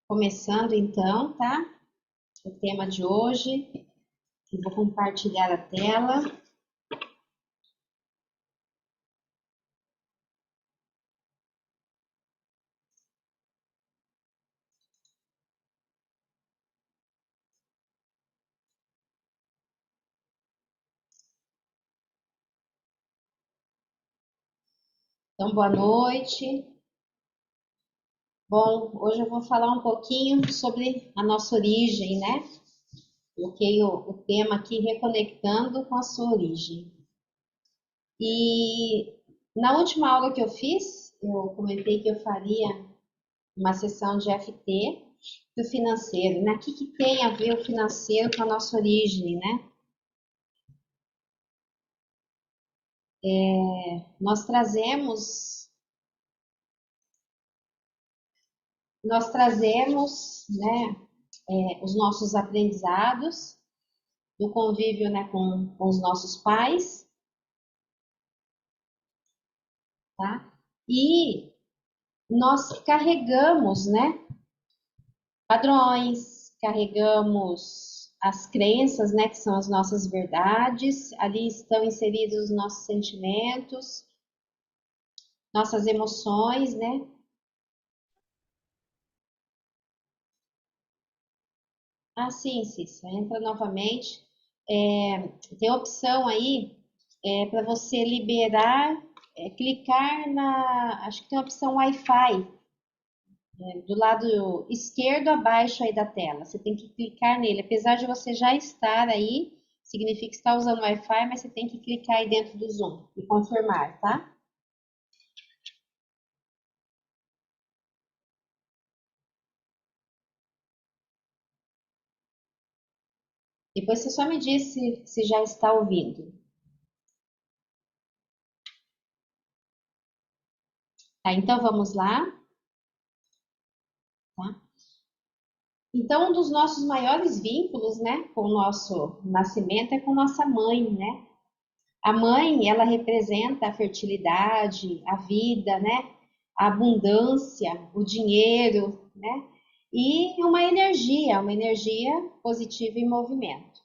Começando então, tá? O tema de hoje, eu vou compartilhar a tela. Então, boa noite. Bom, hoje eu vou falar um pouquinho sobre a nossa origem, né? Coloquei o tema aqui, reconectando com a sua origem. E na última aula que eu fiz, eu comentei que eu faria uma sessão de FT do financeiro, né? O que tem a ver o financeiro com a nossa origem, né? Nós trazemos nós trazemos, né, os nossos aprendizados do convívio, né, com os nossos pais, tá? E nós carregamos, né, padrões, carregamos as crenças, né, que são as nossas verdades, ali estão inseridos os nossos sentimentos, nossas emoções, né? Ah, sim, Cissa, entra novamente. Tem a opção aí para você liberar, clicar na. Acho que tem a opção Wi-Fi, do lado esquerdo abaixo aí da tela. Você tem que clicar nele. Apesar de você já estar aí, significa que está usando Wi-Fi, mas você tem que clicar aí dentro do Zoom e confirmar, tá? Depois você só me diz se já está ouvindo. Tá, então vamos lá, tá? Então, um dos nossos maiores vínculos, né, com o nosso nascimento é com nossa mãe, né? A mãe, ela representa a fertilidade, a vida, né? A abundância, o dinheiro, né? E uma energia positiva em movimento.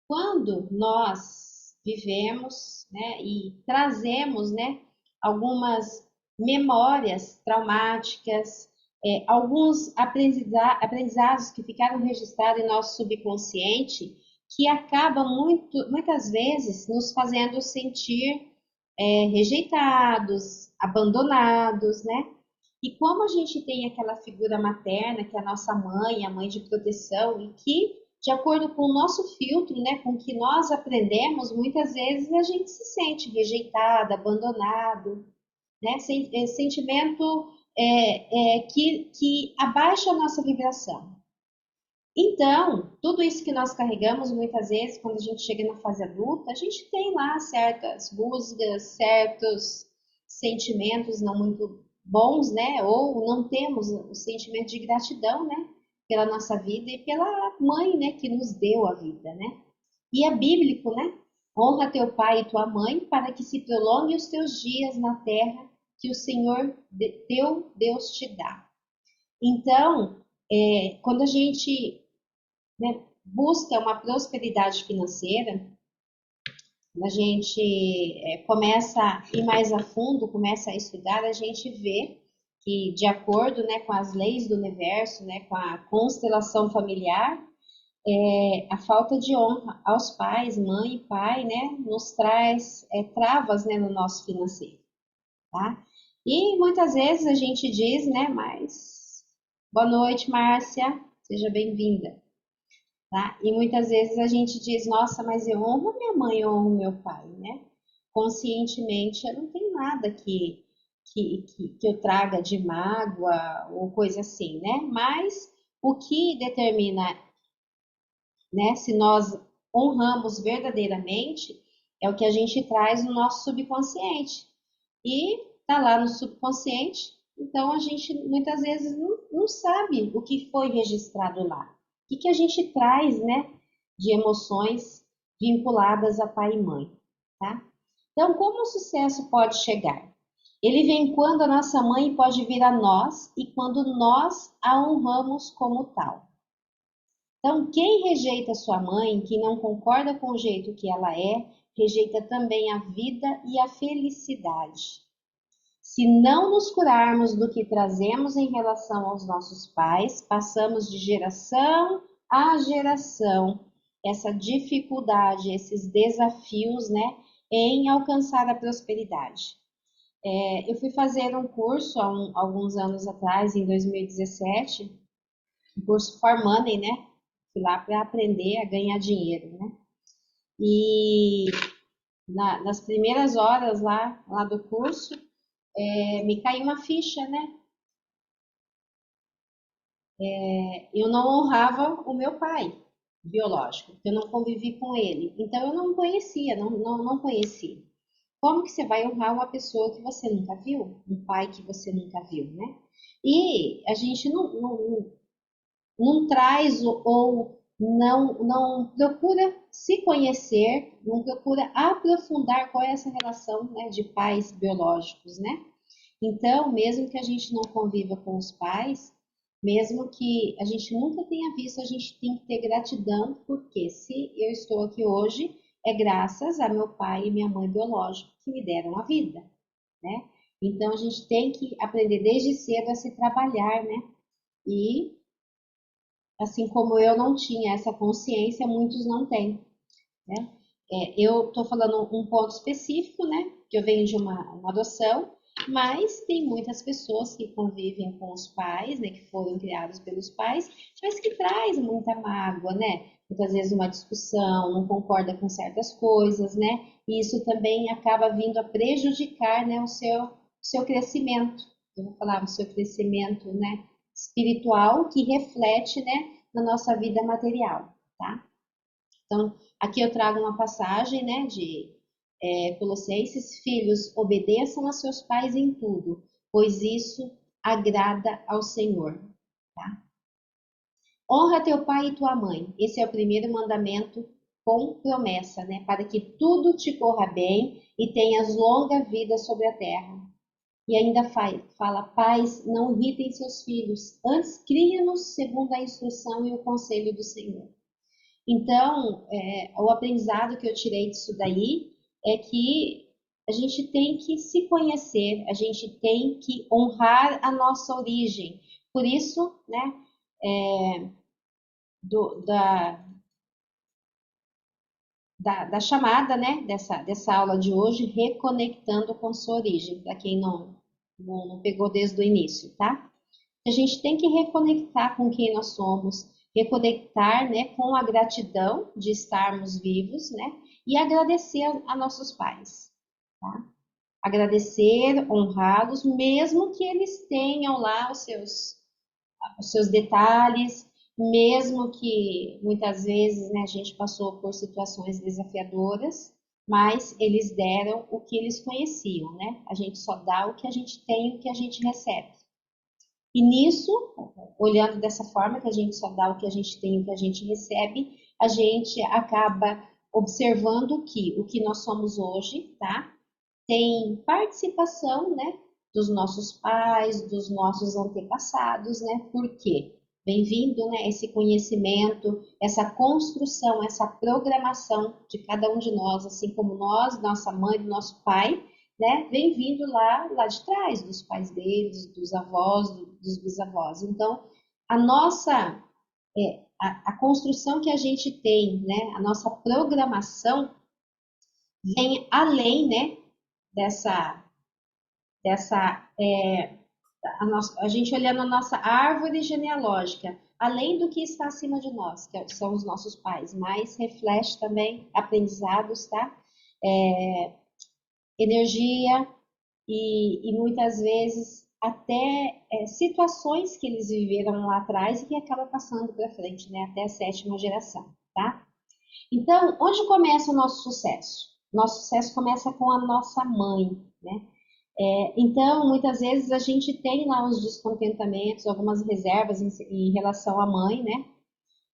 Quando nós vivemos, né, e trazemos, né, algumas memórias traumáticas, alguns aprendizados que ficaram registrados em nosso subconsciente, que acabam muitas vezes nos fazendo sentir rejeitados, abandonados, né? E como a gente tem aquela figura materna, que é a nossa mãe, a mãe de proteção, e que, de acordo com o nosso filtro, né, com o que nós aprendemos, muitas vezes a gente se sente rejeitado, abandonado, né? Sentimento que abaixa a nossa vibração. Então, tudo isso que nós carregamos, muitas vezes, quando a gente chega na fase adulta, a gente tem lá certas rusgas, certos sentimentos não muito bons, né? Ou não temos o sentimento de gratidão, né? Pela nossa vida e pela mãe, né? Que nos deu a vida, né? E é bíblico, né? Honra teu pai e tua mãe para que se prolongue os teus dias na terra que o Senhor teu Deus te dá. Então, quando a gente, né, busca uma prosperidade financeira, a gente começa a ir mais a fundo, começa a estudar, a gente vê que, de acordo, né, com as leis do universo, né, com a constelação familiar, a falta de honra aos pais, mãe e pai, né, nos traz travas, né, no nosso financeiro, tá? E muitas vezes a gente diz, né, mas boa noite, Márcia, seja bem-vinda. Tá? E muitas vezes a gente diz, nossa, mas eu honro minha mãe, eu honro meu pai, né? Conscientemente, eu não tenho nada que eu traga de mágoa ou coisa assim, né? Mas o que determina, né, se nós honramos verdadeiramente, é o que a gente traz no nosso subconsciente. E tá lá no subconsciente, então a gente muitas vezes não sabe o que foi registrado lá. O que a gente traz, né, de emoções vinculadas a pai e mãe, tá? Então, como o sucesso pode chegar? Ele vem quando a nossa mãe pode vir a nós e quando nós a honramos como tal. Então, quem rejeita sua mãe, quem não concorda com o jeito que ela é, rejeita também a vida e a felicidade. Se não nos curarmos do que trazemos em relação aos nossos pais, passamos de geração a geração essa dificuldade, esses desafios, né, em alcançar a prosperidade. Eu fui fazer um curso há alguns anos atrás, em 2017, um curso For Money, né? Fui lá para aprender a ganhar dinheiro, né? E nas primeiras horas lá do curso, me caiu uma ficha, né? Eu não honrava o meu pai biológico, porque eu não convivi com ele. Então eu não conhecia, não conhecia. Como que você vai honrar uma pessoa que você nunca viu? Um pai que você nunca viu, né? E a gente não traz ou não procura se conhecer, não procura aprofundar qual é essa relação, né, de pais biológicos, né? Então, mesmo que a gente não conviva com os pais, mesmo que a gente nunca tenha visto, a gente tem que ter gratidão, porque se eu estou aqui hoje, é graças a meu pai e minha mãe biológicos que me deram a vida, né? Então, a gente tem que aprender desde cedo a se trabalhar, né? E assim como eu não tinha essa consciência, muitos não têm, né? Eu estou falando um ponto específico, né? Que eu venho de uma adoção, mas tem muitas pessoas que convivem com os pais, né? Que foram criados pelos pais, mas que traz muita mágoa, né? Muitas vezes uma discussão, não concorda com certas coisas, né? E isso também acaba vindo a prejudicar, né? O seu crescimento. Eu vou falar o seu crescimento, né? Espiritual que reflete, né? Na nossa vida material, tá? Então, aqui eu trago uma passagem, né, de Colossenses: filhos, obedeçam a seus pais em tudo, pois isso agrada ao Senhor. Tá? Honra teu pai e tua mãe. Esse é o primeiro mandamento com promessa, né, para que tudo te corra bem e tenhas longa vida sobre a terra. E ainda fala: pais, não irritem seus filhos, antes criem-nos segundo a instrução e o conselho do Senhor. Então, o aprendizado que eu tirei disso daí é que a gente tem que se conhecer, a gente tem que honrar a nossa origem. Por isso, né, do, da, da chamada, né, dessa aula de hoje, reconectando com sua origem, para quem não pegou desde o início, tá? A gente tem que reconectar com quem nós somos, reconectar, né, com a gratidão de estarmos vivos, né, e agradecer a nossos pais, tá? Agradecer, honrá-los, mesmo que eles tenham lá os seus detalhes, mesmo que muitas vezes, né, a gente passou por situações desafiadoras, mas eles deram o que eles conheciam, né? A gente só dá o que a gente tem, o que a gente recebe. E nisso, olhando dessa forma, que a gente só dá o que a gente tem, o que a gente recebe, a gente acaba observando que o que nós somos hoje, tá? Tem participação, né, dos nossos pais, dos nossos antepassados, né? Por quê? Bem-vindo, né, esse conhecimento, essa construção, essa programação de cada um de nós, assim como nós, nossa mãe, nosso pai, né, vem vindo lá de trás, dos pais deles, dos avós, dos bisavós. Então, a nossa, a construção que a gente tem, né, a nossa programação vem além, né, dessa, a gente olhando a nossa árvore genealógica, além do que está acima de nós, são os nossos pais, mas reflete também aprendizados, tá? Energia, e muitas vezes até situações que eles viveram lá atrás e que acaba passando para frente, né, até a sétima geração, tá? Então, onde começa o nosso sucesso? Nosso sucesso começa com a nossa mãe, né? Então, muitas vezes a gente tem lá uns descontentamentos, algumas reservas em relação à mãe, né?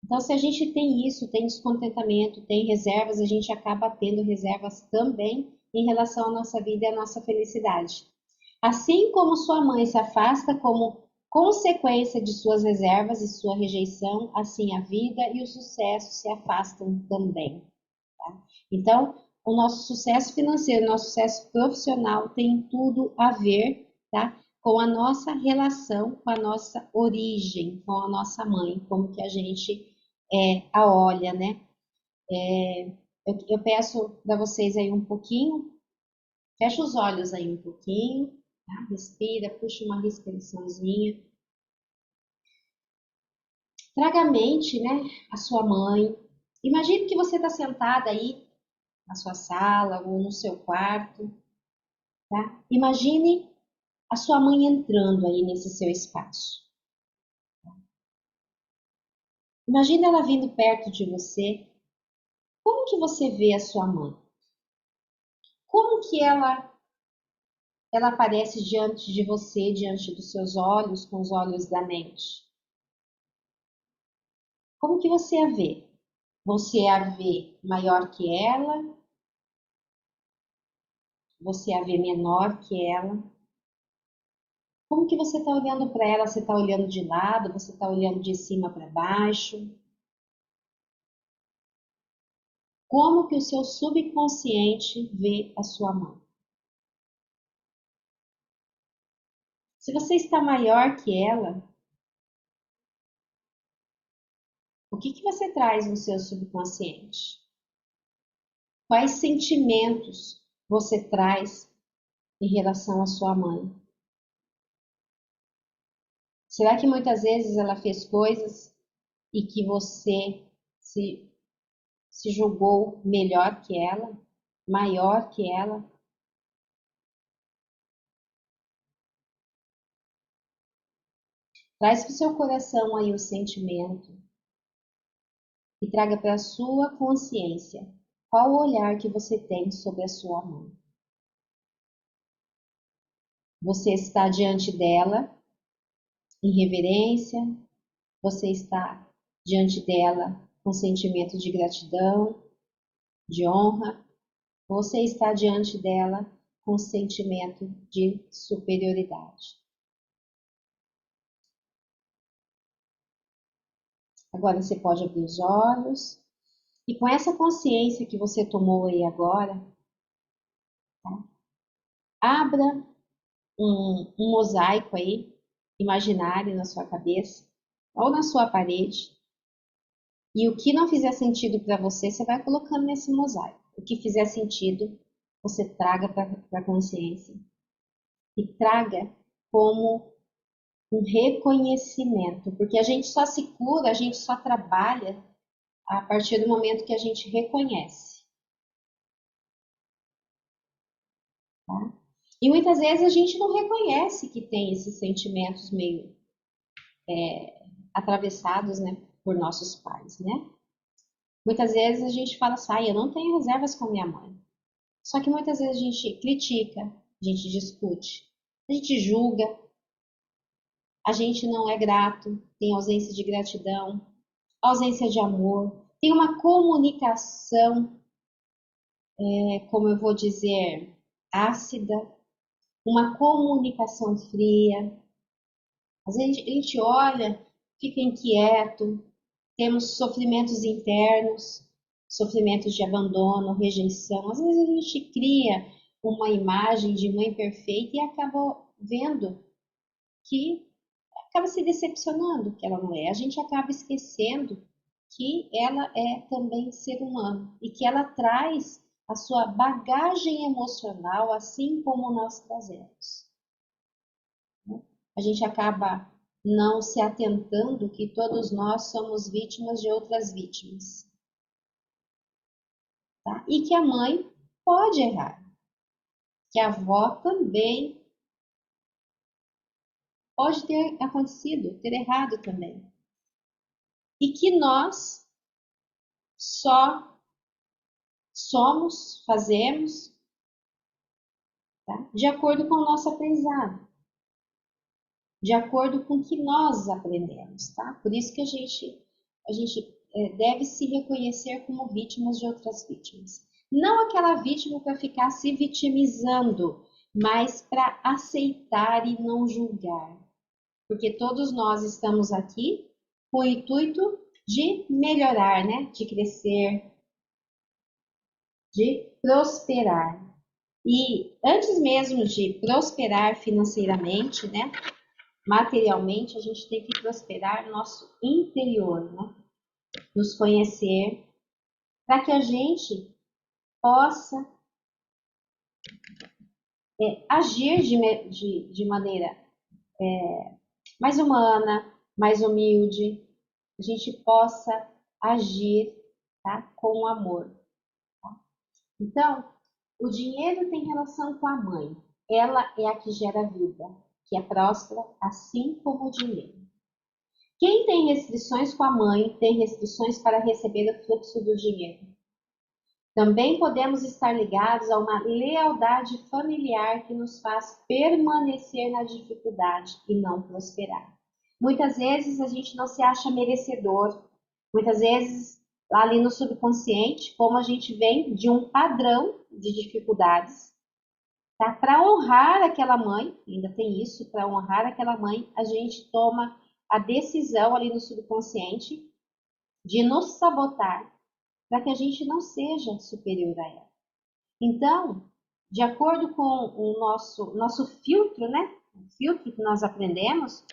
Então, se a gente tem isso, tem descontentamento, tem reservas, a gente acaba tendo reservas também em relação à nossa vida e à nossa felicidade. Assim como sua mãe se afasta como consequência de suas reservas e sua rejeição, assim a vida e o sucesso se afastam também. Tá? Então, o nosso sucesso financeiro, nosso sucesso profissional tem tudo a ver, tá? Com a nossa relação, com a nossa origem, com a nossa mãe, como que a gente a olha, né? Eu peço para vocês aí um pouquinho, fecha os olhos aí um pouquinho, tá? Respira, puxa uma respiraçãozinha. Traga à mente, né, a sua mãe. Imagine que você está sentada aí na sua sala ou no seu quarto, tá? Imagine a sua mãe entrando aí nesse seu espaço. Imagine ela vindo perto de você. Como que você vê a sua mãe? Como que ela aparece diante de você, diante dos seus olhos, com os olhos da mente? Como que você a vê? Você a vê maior que ela? Você a vê menor que ela? Como que você está olhando para ela? Você está olhando de lado? Você está olhando de cima para baixo? Como que o seu subconsciente vê a sua mãe? Se você está maior que ela, o que que você traz no seu subconsciente? Quais sentimentos você traz em relação à sua mãe? Será que muitas vezes ela fez coisas e que você se, se julgou melhor que ela, maior que ela? Traz para o seu coração aí o sentimento e traga para a sua consciência qual o olhar que você tem sobre a sua mãe. Você está diante dela em reverência, você está diante dela com sentimento de gratidão, de honra, você está diante dela com sentimento de superioridade. Agora você pode abrir os olhos e com essa consciência que você tomou aí agora, tá? Abra um mosaico aí, imaginário na sua cabeça ou na sua parede. E o que não fizer sentido para você, você vai colocando nesse mosaico. O que fizer sentido, você traga para a consciência e traga como um reconhecimento, porque a gente só se cura, a gente só trabalha a partir do momento que a gente reconhece, tá? E muitas vezes a gente não reconhece que tem esses sentimentos meio atravessados, né, por nossos pais, né? Muitas vezes a gente fala assim, eu não tenho reservas com a minha mãe. Só que muitas vezes a gente critica, a gente discute, a gente julga, a gente não é grato, tem ausência de gratidão, ausência de amor, tem uma comunicação, como eu vou dizer, ácida, uma comunicação fria. Às vezes a gente olha, fica inquieto, temos sofrimentos internos, sofrimentos de abandono, rejeição. Às vezes a gente cria uma imagem de mãe perfeita e acaba vendo que acaba se decepcionando que ela não é. A gente acaba esquecendo que ela é também ser humano e que ela traz a sua bagagem emocional, assim como nós trazemos. A gente acaba não se atentando que todos nós somos vítimas de outras vítimas, tá? E que a mãe pode errar, que a avó também pode ter acontecido, ter errado também. E que nós só somos, fazemos, tá? De acordo com o nosso aprendizado, de acordo com o que nós aprendemos, tá? Por isso que a gente deve se reconhecer como vítimas de outras vítimas. Não aquela vítima para ficar se vitimizando, mas para aceitar e não julgar. Porque todos nós estamos aqui com o intuito de melhorar, né? De crescer, de prosperar. E antes mesmo de prosperar financeiramente, né? Materialmente, a gente tem que prosperar nosso interior, né? Nos conhecer, para que a gente possa agir de maneira mais humana, mais humilde, a gente possa agir, tá? Com amor. Então, o dinheiro tem relação com a mãe. Ela é a que gera vida, que é próspera, assim como o dinheiro. Quem tem restrições com a mãe tem restrições para receber o fluxo do dinheiro. Também podemos estar ligados a uma lealdade familiar que nos faz permanecer na dificuldade e não prosperar. Muitas vezes a gente não se acha merecedor, muitas vezes lá ali no subconsciente, como a gente vem de um padrão de dificuldades, tá? Para honrar aquela mãe, ainda tem isso, para honrar aquela mãe, a gente toma a decisão ali no subconsciente de nos sabotar para que a gente não seja superior a ela. Então, de acordo com o nosso filtro, né? O filtro que nós aprendemos,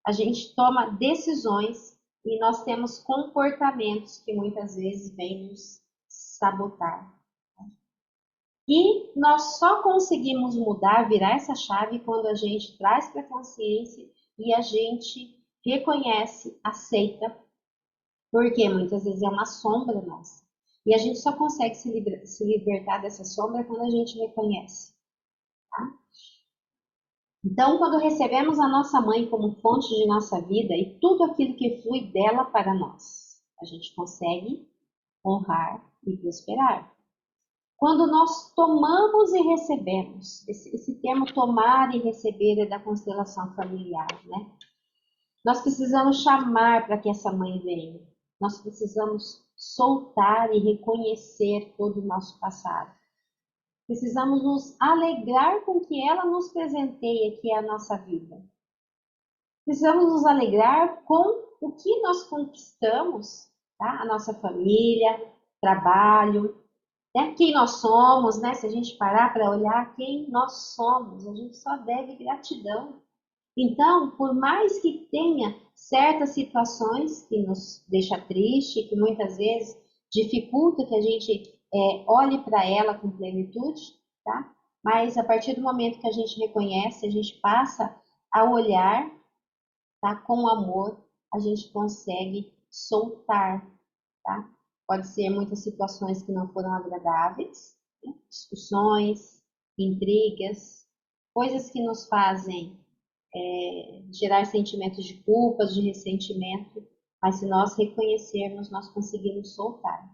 a gente toma decisões e nós temos comportamentos que muitas vezes vêm nos sabotar. E nós só conseguimos mudar, virar essa chave quando a gente traz para a consciência e a gente reconhece, aceita, porque muitas vezes é uma sombra nossa. E a gente só consegue se libertar dessa sombra quando a gente reconhece. Tá? Então, quando recebemos a nossa mãe como fonte de nossa vida e tudo aquilo que flui dela para nós, a gente consegue honrar e prosperar. Quando nós tomamos e recebemos, esse termo tomar e receber é da constelação familiar, né? Nós precisamos chamar para que essa mãe venha. Nós precisamos soltar e reconhecer todo o nosso passado. Precisamos nos alegrar com o que ela nos presenteia, que é a nossa vida. Precisamos nos alegrar com o que nós conquistamos, tá? A nossa família, trabalho, né? Quem nós somos, né? Se a gente parar para olhar quem nós somos, a gente só deve gratidão. Então, por mais que tenha certas situações que nos deixa triste, que muitas vezes dificulta que a gente olhe para ela com plenitude, tá? Mas a partir do momento que a gente reconhece, a gente passa a olhar, tá? Com amor, a gente consegue soltar, tá? Pode ser muitas situações que não foram agradáveis, né? Discussões, intrigas, coisas que nos fazem gerar sentimentos de culpa, de ressentimento, mas se nós reconhecermos, nós conseguimos soltar.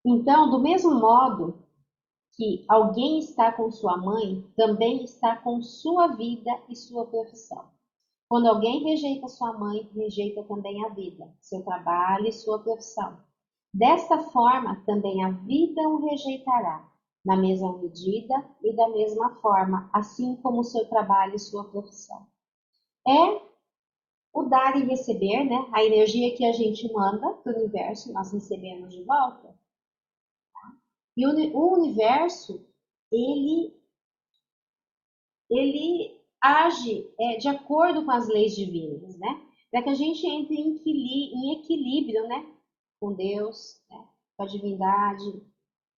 Então, do mesmo modo que alguém está com sua mãe, também está com sua vida e sua profissão. Quando alguém rejeita sua mãe, rejeita também a vida, seu trabalho e sua profissão. Desta forma, também a vida o rejeitará, na mesma medida e da mesma forma, assim como o seu trabalho e sua profissão. É o dar e receber, né? A energia que a gente manda para o universo, nós recebemos de volta. E o universo, ele, ele age de acordo com as leis divinas, né? Para que a gente entre em equilíbrio, né? Com Deus, né? Com a divindade,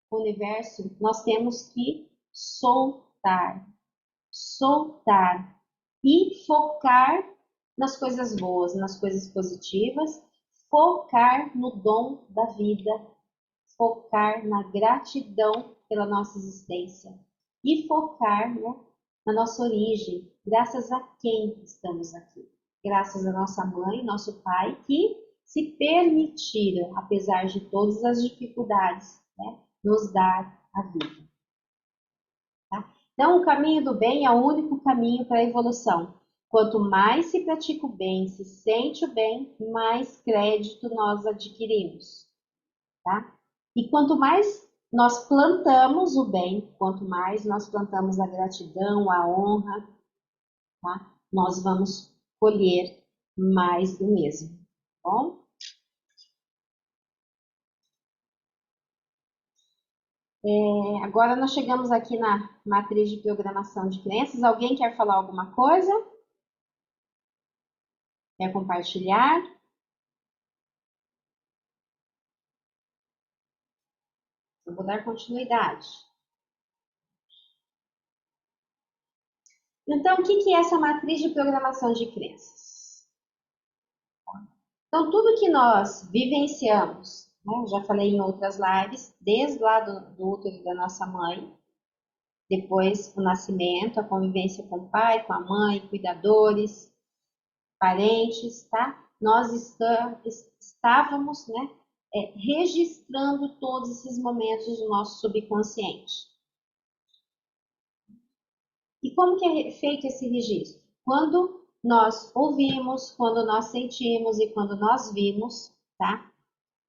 com o universo, nós temos que soltar, soltar e focar nas coisas boas, nas coisas positivas, focar no dom da vida, focar na gratidão pela nossa existência e focar, né, na nossa origem, graças a quem estamos aqui. Graças a nossa mãe, nosso pai, que se permitiram, apesar de todas as dificuldades, né, nos dar a vida. Tá? Então, o caminho do bem é o único caminho para a evolução. Quanto mais se pratica o bem, se sente o bem, mais crédito nós adquirimos, tá? E quanto mais nós plantamos o bem, quanto mais nós plantamos a gratidão, a honra, tá? Nós vamos colher mais do mesmo, tá bom? Agora nós chegamos aqui na matriz de programação de crenças. Alguém quer falar alguma coisa? Quer compartilhar? Eu vou dar continuidade. Então, o que é essa matriz de programação de crenças? Então, tudo que nós vivenciamos, né, eu já falei em outras lives, desde lá do útero da nossa mãe, depois o nascimento, a convivência com o pai, com a mãe, cuidadores, parentes, tá? Nós estávamos, né, registrando todos esses momentos do nosso subconsciente. E como que é feito esse registro? Quando nós ouvimos, quando nós sentimos e quando nós vimos, tá?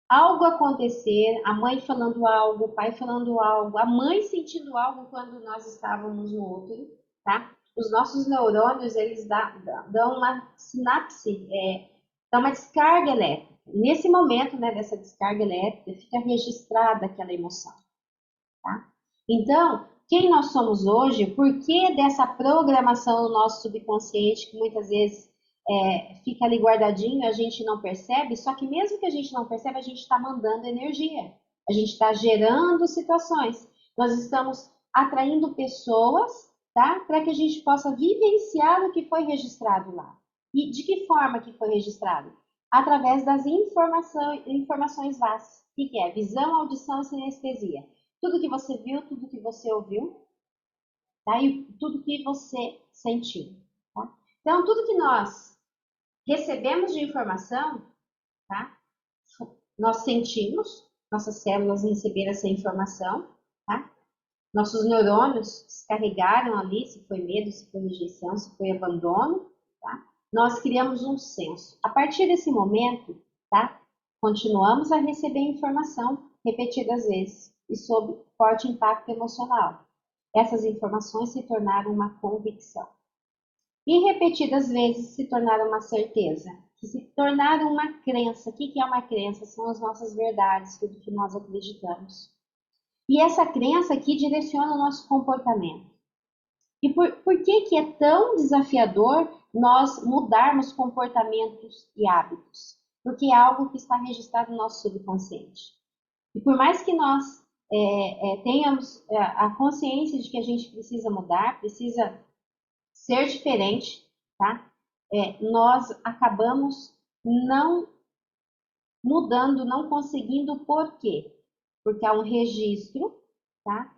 Algo acontecer, a mãe falando algo, o pai falando algo, a mãe sentindo algo quando nós estávamos no útero, tá? Os nossos neurônios, eles dão uma sinapse, dão uma descarga elétrica. Nesse momento, né, dessa descarga elétrica, fica registrada aquela emoção, tá? Então, quem nós somos hoje, o porquê dessa programação no nosso subconsciente, que muitas vezes fica ali guardadinho, a gente não percebe, só que mesmo que a gente não percebe, a gente está mandando energia, a gente está gerando situações, nós estamos atraindo pessoas, tá? Para que a gente possa vivenciar o que foi registrado lá. E de que forma que foi registrado? Através das informações VAS. O que é? Visão, audição e sinestesia. Tudo que você viu, tudo que você ouviu, tá? E tudo que você sentiu, tá? Então, tudo que nós recebemos de informação, tá? Nós sentimos, nossas células receberam essa informação, tá? Nossos neurônios descarregaram ali, se foi medo, se foi rejeição, se foi abandono, tá? Nós criamos um senso. A partir desse momento, tá? Continuamos a receber informação repetidas vezes e sob forte impacto emocional. Essas informações se tornaram uma convicção. E repetidas vezes se tornaram uma certeza, que se tornaram uma crença. O que é uma crença? São as nossas verdades, tudo que nós acreditamos. E essa crença aqui direciona o nosso comportamento. E por que é tão desafiador nós mudarmos comportamentos e hábitos? Porque é algo que está registrado no nosso subconsciente. E por mais que nós tenhamos a consciência de que a gente precisa mudar, precisa ser diferente, tá? Nós acabamos não mudando, não conseguindo. Por quê? Porque há um registro, tá?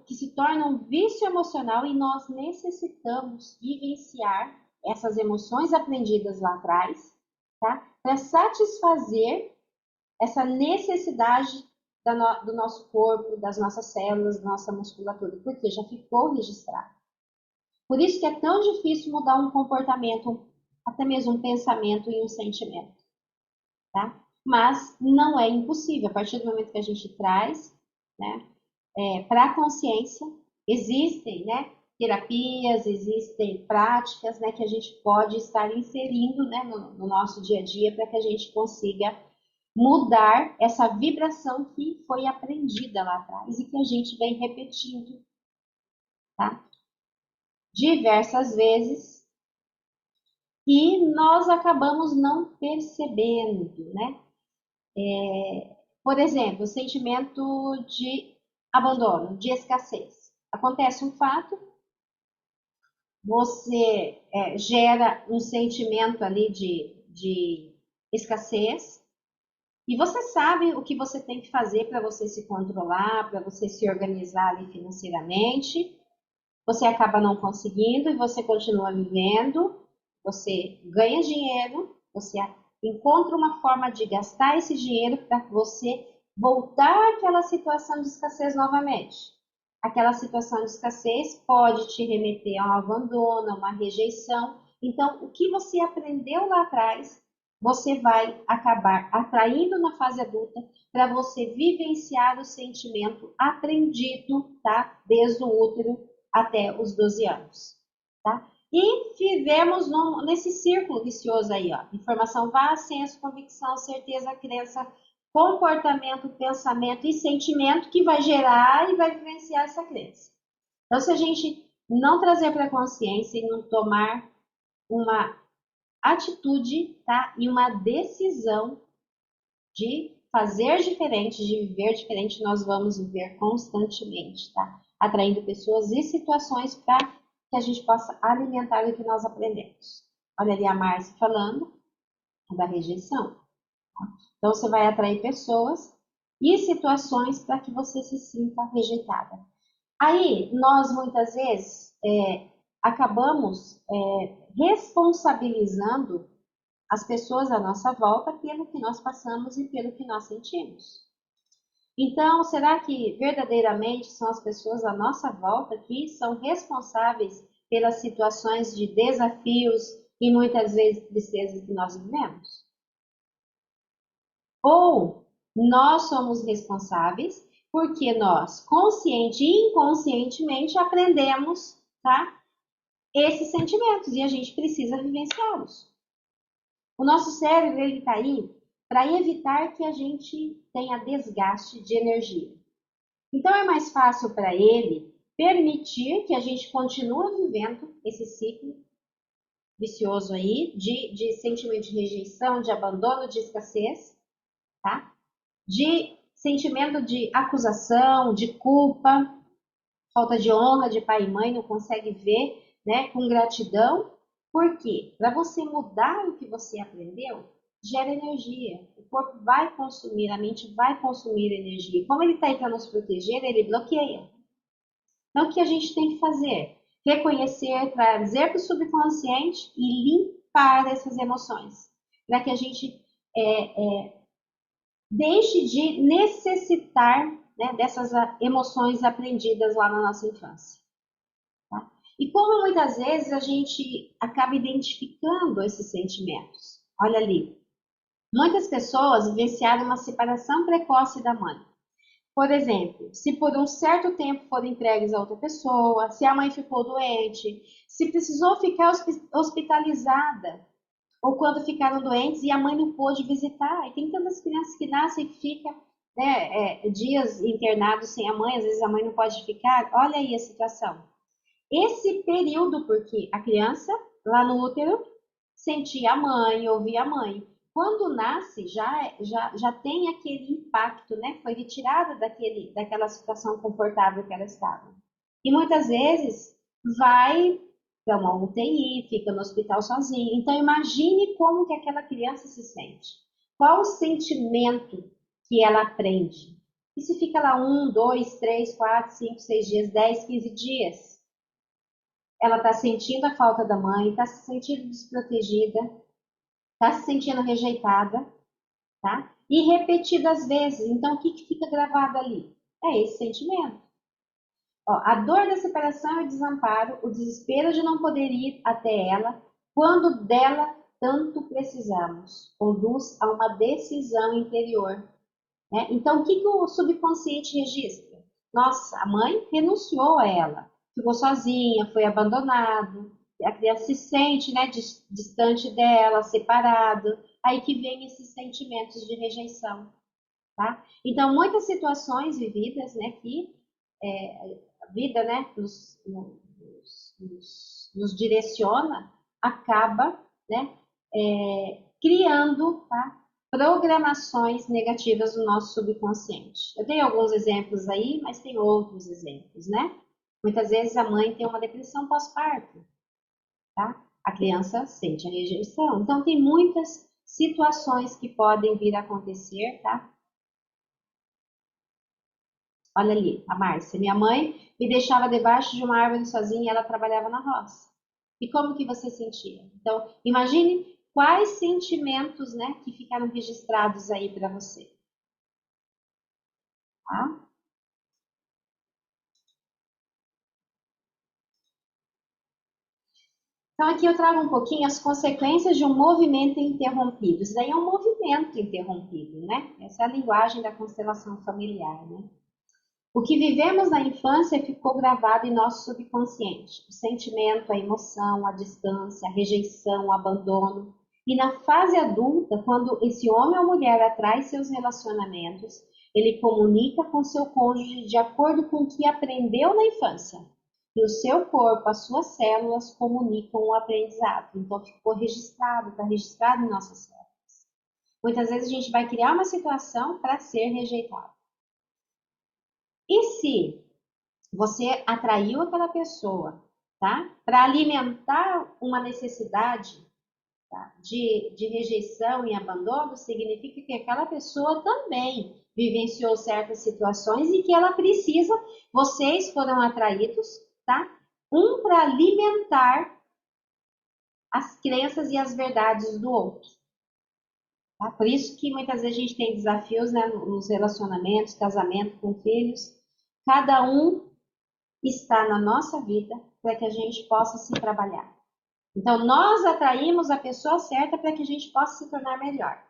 Que se torna um vício emocional e nós necessitamos vivenciar essas emoções aprendidas lá atrás, tá? Para satisfazer essa necessidade do nosso corpo, das nossas células, da nossa musculatura, porque já ficou registrado. Por isso que é tão difícil mudar um comportamento, até mesmo um pensamento e um sentimento, tá? Mas não é impossível, a partir do momento que a gente traz, né, para a consciência, existem, né, terapias, existem práticas, né, que a gente pode estar inserindo, né, no nosso dia a dia para que a gente consiga mudar essa vibração que foi aprendida lá atrás e que a gente vem repetindo, tá? Diversas vezes e nós acabamos não percebendo, né? Por exemplo, o sentimento de abandono, de escassez. Acontece um fato, você gera um sentimento ali de escassez, e você sabe o que você tem que fazer para você se controlar, para você se organizar ali financeiramente. Você acaba não conseguindo e você continua vivendo. Você ganha dinheiro, você encontra uma forma de gastar esse dinheiro para você voltar àquela situação de escassez novamente. Aquela situação de escassez pode te remeter a um abandono, a uma rejeição, Então, o que você aprendeu lá atrás, você vai acabar atraindo na fase adulta para você vivenciar o sentimento aprendido, tá? Desde o útero até os 12 anos, tá? E vivemos nesse círculo vicioso aí, ó. Informação vasta, senso, convicção, certeza, crença, comportamento, pensamento e sentimento que vai gerar e vai vivenciar essa crença. Então, se a gente não trazer para a consciência e não tomar uma atitude, tá? E uma decisão de fazer diferente, de viver diferente, nós vamos viver constantemente, tá? Atraindo pessoas e situações para que a gente possa alimentar o que nós aprendemos. Olha ali a Márcia falando da rejeição. Tá? Então, você vai atrair pessoas e situações para que você se sinta rejeitada. Aí, nós muitas vezes acabamos responsabilizando as pessoas à nossa volta pelo que nós passamos e pelo que nós sentimos. Então, será que verdadeiramente são as pessoas à nossa volta que são responsáveis pelas situações de desafios e muitas vezes tristezas que nós vivemos? Ou nós somos responsáveis porque nós, consciente e inconscientemente, aprendemos, tá? Esses sentimentos e a gente precisa vivenciá-los. O nosso cérebro ele está aí para evitar que a gente tenha desgaste de energia. Então é mais fácil para ele permitir que a gente continue vivendo esse ciclo vicioso aí de sentimento de rejeição, de abandono, de escassez, tá? De sentimento de acusação, de culpa, falta de honra de pai e mãe, não consegue ver, né, com gratidão. Por quê? Para você mudar o que você aprendeu, gera energia. O corpo vai consumir, a mente vai consumir energia. Como ele está aí para nos proteger, ele bloqueia. Então, o que a gente tem que fazer? Reconhecer, trazer para o subconsciente e limpar essas emoções. Para que a gente deixe de necessitar, né, dessas emoções aprendidas lá na nossa infância. Tá? E como muitas vezes a gente acaba identificando esses sentimentos. Olha ali, muitas pessoas vivenciaram uma separação precoce da mãe. Por exemplo, se por um certo tempo foram entregues a outra pessoa, se a mãe ficou doente, se precisou ficar hospitalizada, ou quando ficaram doentes e a mãe não pôde visitar. E tem tantas crianças que nascem e ficam, né, dias internados sem a mãe, às vezes a mãe não pode ficar. Olha aí a situação. Esse período, porque a criança, lá no útero, sentia a mãe, ouvia a mãe. Quando nasce, já tem aquele impacto, né? Foi retirada daquela situação confortável que ela estava. E muitas vezes vai para uma UTI, fica no hospital sozinha. Então imagine como que aquela criança se sente. Qual o sentimento que ela aprende? E se fica lá 1, 2, 3, 4, 5, 6 dias, 10, 15 dias? Ela está sentindo a falta da mãe, está se sentindo desprotegida, está se sentindo rejeitada, tá? E repetidas vezes. Então, o que que fica gravado ali? É esse sentimento. Ó, a dor da separação e o desamparo, o desespero de não poder ir até ela, quando dela tanto precisamos, conduz a uma decisão interior, né? Então, o que que o subconsciente registra? Nossa, a mãe renunciou a ela, ficou sozinha, foi abandonado, a criança se sente, né, distante dela, separado, aí que vem esses sentimentos de rejeição, tá? Então, muitas situações vividas, né, que a vida, né, nos direciona, acaba, né, criando, tá, programações negativas no nosso subconsciente. Eu tenho alguns exemplos aí, mas tem outros exemplos, né? Muitas vezes a mãe tem uma depressão pós-parto, tá? A criança sente a rejeição. Então, tem muitas situações que podem vir a acontecer, tá? Olha ali, a Márcia. Minha mãe me deixava debaixo de uma árvore sozinha e ela trabalhava na roça. E como que você sentia? Então, imagine quais sentimentos, né, que ficaram registrados aí para você, tá? Então, aqui eu trago um pouquinho as consequências de um movimento interrompido. Isso daí é um movimento interrompido, né? Essa é a linguagem da constelação familiar, né? O que vivemos na infância ficou gravado em nosso subconsciente. O sentimento, a emoção, a distância, a rejeição, o abandono. E na fase adulta, quando esse homem ou mulher atrai seus relacionamentos, ele comunica com seu cônjuge de acordo com o que aprendeu na infância. E o seu corpo, as suas células comunicam o aprendizado. Então ficou registrado, está registrado em nossas células. Muitas vezes a gente vai criar uma situação para ser rejeitado. E se você atraiu aquela pessoa, tá? Para alimentar uma necessidade, tá? de rejeição e abandono, significa que aquela pessoa também vivenciou certas situações e que ela precisa, vocês foram atraídos, tá? Um para alimentar as crenças e as verdades do outro. Tá? Por isso que muitas vezes a gente tem desafios, né, nos relacionamentos, casamento com filhos. Cada um está na nossa vida para que a gente possa se trabalhar. Então, nós atraímos a pessoa certa para que a gente possa se tornar melhor.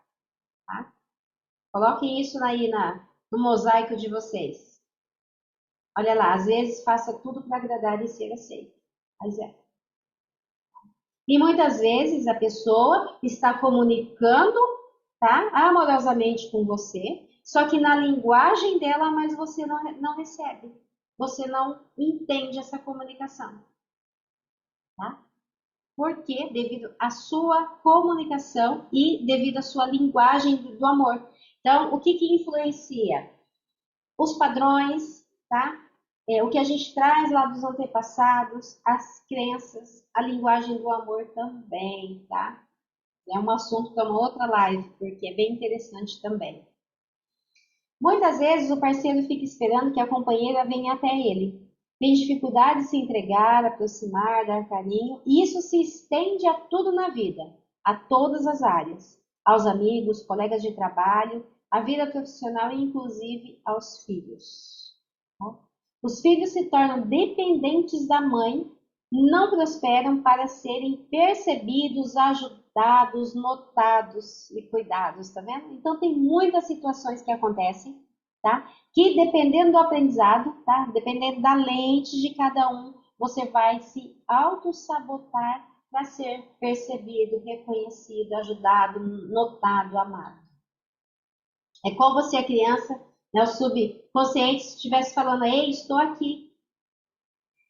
Tá? Coloquem isso aí no mosaico de vocês. Olha lá, às vezes faça tudo para agradar e ser aceito. Mas é. E muitas vezes a pessoa está comunicando, tá, amorosamente com você, só que na linguagem dela, mas você não recebe. Você não entende essa comunicação. Tá? Por quê? Devido à sua comunicação e devido à sua linguagem do amor. Então, o que influencia? Os padrões, tá? O que a gente traz lá dos antepassados, as crenças, a linguagem do amor também, tá? É um assunto para uma outra live, porque é bem interessante também. Muitas vezes o parceiro fica esperando que a companheira venha até ele. Tem dificuldade de se entregar, aproximar, dar carinho, e isso se estende a tudo na vida, a todas as áreas, aos amigos, colegas de trabalho, à vida profissional e inclusive aos filhos. Os filhos se tornam dependentes da mãe, não prosperam para serem percebidos, ajudados, notados e cuidados, tá vendo? Então tem muitas situações que acontecem, tá? Que dependendo do aprendizado, tá? Dependendo da lente de cada um, você vai se auto-sabotar para ser percebido, reconhecido, ajudado, notado, amado. É como se a criança, né, o subconsciente estivesse falando, ei, estou aqui.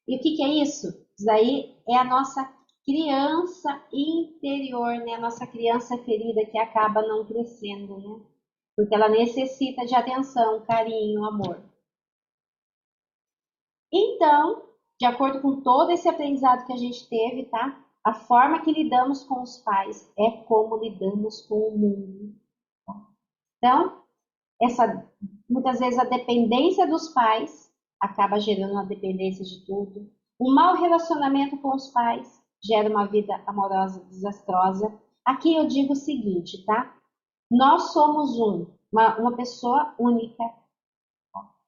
E o que é isso? Isso daí é a nossa criança interior, né? A nossa criança ferida que acaba não crescendo, né? Porque ela necessita de atenção, carinho, amor. Então, de acordo com todo esse aprendizado que a gente teve, tá? A forma que lidamos com os pais é como lidamos com o mundo. Então, muitas vezes a dependência dos pais acaba gerando uma dependência de tudo. Um mau relacionamento com os pais gera uma vida amorosa desastrosa. Aqui eu digo o seguinte, tá? Nós somos uma pessoa única.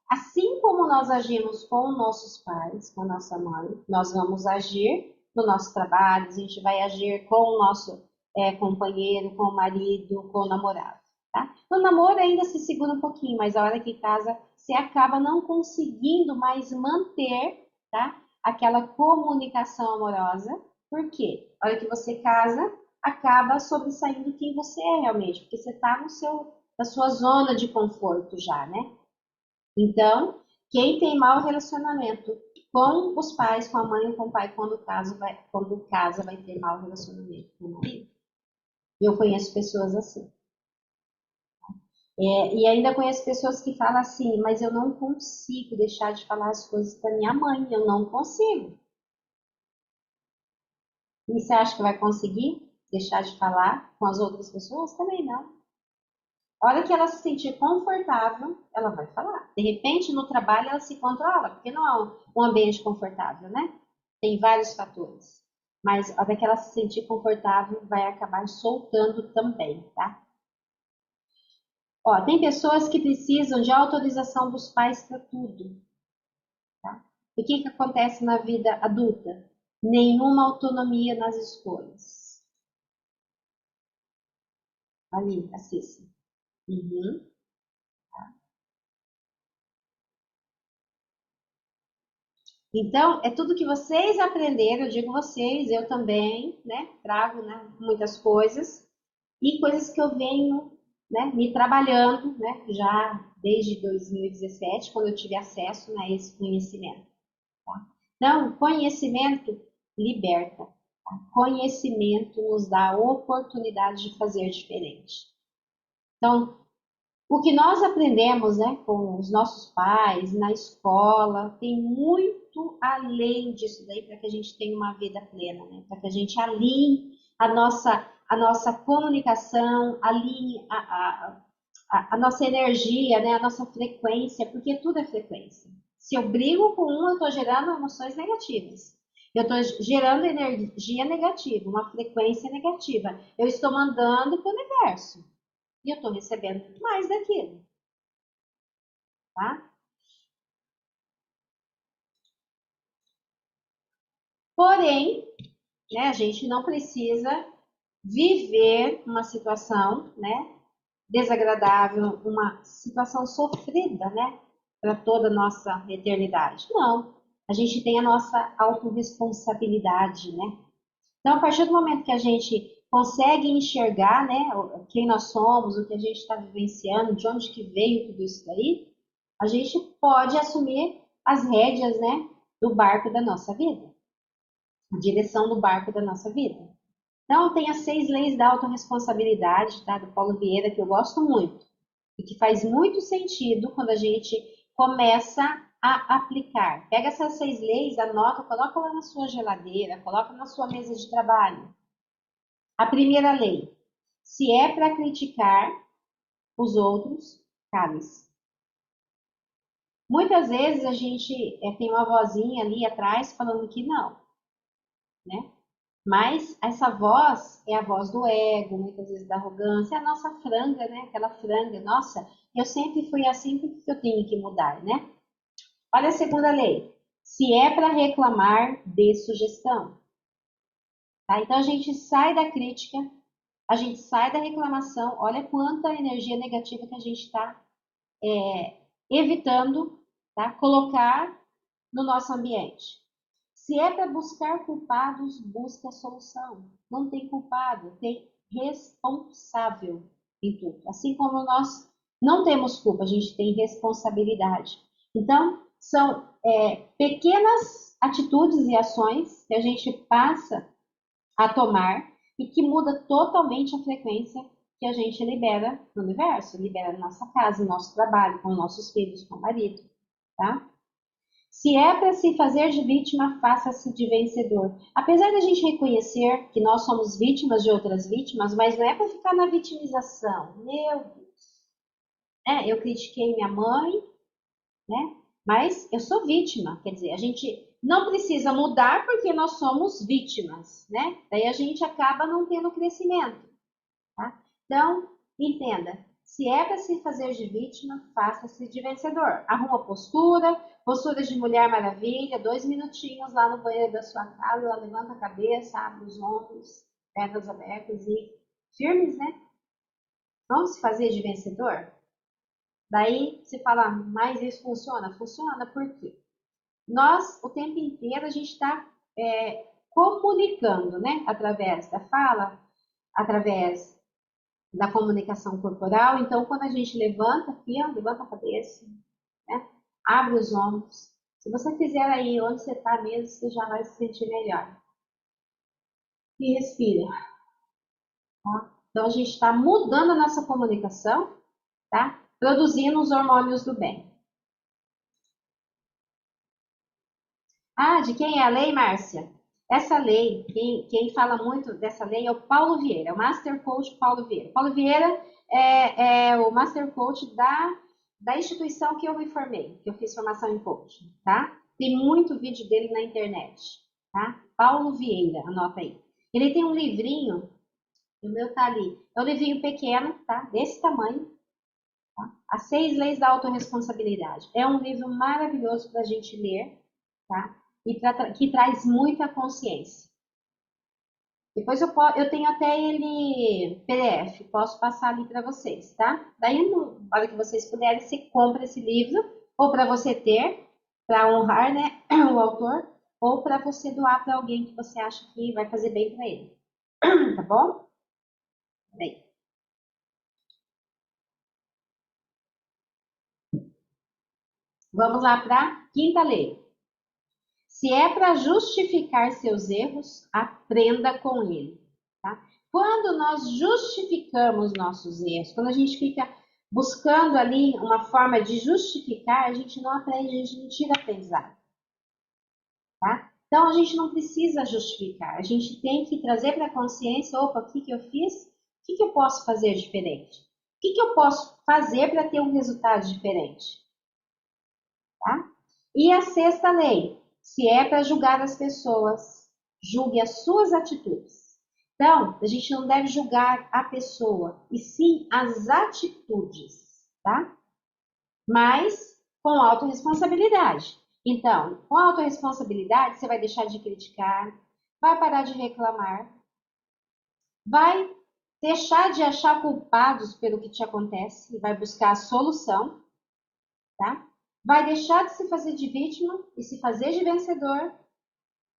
Assim como nós agimos com nossos pais, com nossa mãe, nós vamos agir no nosso trabalho, a gente vai agir com o nosso companheiro, com o marido, com o namorado. Tá? No namoro ainda se segura um pouquinho, mas a hora que casa, você acaba não conseguindo mais manter, tá? Aquela comunicação amorosa. Por quê? A hora que você casa, acaba sobressaindo quem você é realmente, porque você está na sua zona de conforto já, né? Então, quem tem mau relacionamento com os pais, com a mãe ou com o pai, quando casa, vai ter mau relacionamento com o marido. Eu conheço pessoas assim. E ainda conheço pessoas que falam assim, mas eu não consigo deixar de falar as coisas para minha mãe, eu não consigo. E você acha que vai conseguir deixar de falar com as outras pessoas? Também não. A hora que ela se sentir confortável, ela vai falar. De repente, no trabalho, ela se controla, porque não é um ambiente confortável, né? Tem vários fatores. Mas a hora que ela se sentir confortável, vai acabar soltando também, tá? Ó, tem pessoas que precisam de autorização dos pais para tudo, tá? O que acontece na vida adulta? Nenhuma autonomia nas escolhas. Ali, assista. Uhum. Então, é tudo que vocês aprenderam, eu digo vocês, eu também, né? Trago, né, muitas coisas e coisas que eu venho, né, me trabalhando, né, já desde 2017, quando eu tive acesso, né, a esse conhecimento. Tá? Então, conhecimento liberta. Tá? Conhecimento nos dá a oportunidade de fazer diferente. Então, o que nós aprendemos, né, com os nossos pais, na escola, tem muito além disso daí para que a gente tenha uma vida plena, né? Para que a gente alinhe a nossa comunicação, alinhe a nossa energia, né, a nossa frequência, porque tudo é frequência. Se eu brigo com um, eu estou gerando emoções negativas. Eu estou gerando energia negativa, uma frequência negativa. Eu estou mandando para o universo e eu estou recebendo mais daquilo, tá? Porém, né, a gente não precisa viver uma situação, né, desagradável, uma situação sofrida, né, para toda a nossa eternidade. Não. A gente tem a nossa autorresponsabilidade, né? Então, a partir do momento que a gente consegue enxergar, né, quem nós somos, o que a gente está vivenciando, de onde que veio tudo isso daí, a gente pode assumir as rédeas, né, do barco da nossa vida, a direção do barco da nossa vida. Então, tem as 6 leis da autorresponsabilidade, tá, do Paulo Vieira, que eu gosto muito e que faz muito sentido quando a gente começa a aplicar. Pega essas 6 leis, anota, coloca lá na sua geladeira, coloca na sua mesa de trabalho. A primeira lei: se é para criticar os outros, cale-se. Muitas vezes a gente tem uma vozinha ali atrás falando que não, né? Mas essa voz é a voz do ego, muitas vezes da arrogância, é a nossa franga, né? Aquela franga, nossa, eu sempre fui assim, por que eu tenho que mudar, né? Olha a segunda lei. Se é para reclamar, dê sugestão. Tá? Então a gente sai da crítica, a gente sai da reclamação, olha quanta energia negativa que a gente está evitando, tá? Colocar no nosso ambiente. Se é para buscar culpados, busca a solução. Não tem culpado, tem responsável em tudo. Assim como nós não temos culpa, a gente tem responsabilidade. Então, são pequenas atitudes e ações que a gente passa a tomar e que muda totalmente a frequência que a gente libera no universo, libera na nossa casa, no nosso trabalho, com nossos filhos, com o marido, tá? Se é para se fazer de vítima, faça-se de vencedor. Apesar da gente reconhecer que nós somos vítimas de outras vítimas, mas não é para ficar na vitimização. Meu Deus. Eu critiquei minha mãe, né? Mas eu sou vítima. Quer dizer, a gente não precisa mudar porque nós somos vítimas, né? Daí a gente acaba não tendo crescimento. Tá? Então, entenda, se é para se fazer de vítima, faça-se de vencedor. Arruma postura, postura de Mulher Maravilha, 2 minutinhos lá no banheiro da sua casa, ela levanta a cabeça, abre os ombros, pernas abertas e firmes, né? Vamos se fazer de vencedor? Daí se fala, mas isso funciona? Funciona por quê? Nós, o tempo inteiro, a gente está comunicando, né? Através da fala, através da comunicação corporal. Então, quando a gente levanta aqui, ó, levanta a cabeça, né? Abre os ombros. Se você fizer aí onde você está mesmo, você já vai se sentir melhor. E respira, tá? Então, a gente está mudando a nossa comunicação, tá? Produzindo os hormônios do bem. Ah, de quem é a lei, Márcia? Essa lei, quem fala muito dessa lei é o Paulo Vieira, o Master Coach Paulo Vieira. Paulo Vieira é o Master Coach da instituição que eu me formei, que eu fiz formação em coaching, tá? Tem muito vídeo dele na internet, tá? Paulo Vieira, anota aí. Ele tem um livrinho, o meu tá ali. É um livrinho pequeno, tá? Desse tamanho, tá? As 6 leis da autorresponsabilidade. É um livro maravilhoso para a gente ler, tá? e que traz muita consciência. Depois eu tenho até ele PDF, posso passar ali para vocês, tá? Daí, na hora que vocês puderem, você compra esse livro, ou para você ter, para honrar, né, o autor, ou para você doar para alguém que você acha que vai fazer bem para ele, tá bom? Bem, vamos lá para a quinta lei. Se é para justificar seus erros, aprenda com ele, tá? Quando nós justificamos nossos erros, quando a gente fica buscando ali uma forma de justificar, a gente não aprende, a gente não tira aprendizado, tá? Então a gente não precisa justificar, a gente tem que trazer para a consciência, opa, o que que eu fiz? O que que eu posso fazer diferente? O que que eu posso fazer para ter um resultado diferente, tá? E a sexta lei, se é para julgar as pessoas, julgue as suas atitudes. Então, a gente não deve julgar a pessoa, e sim as atitudes, tá? Mas com autorresponsabilidade. Então, com autorresponsabilidade, você vai deixar de criticar, vai parar de reclamar, vai deixar de achar culpados pelo que te acontece e vai buscar a solução, tá? Vai deixar de se fazer de vítima e se fazer de vencedor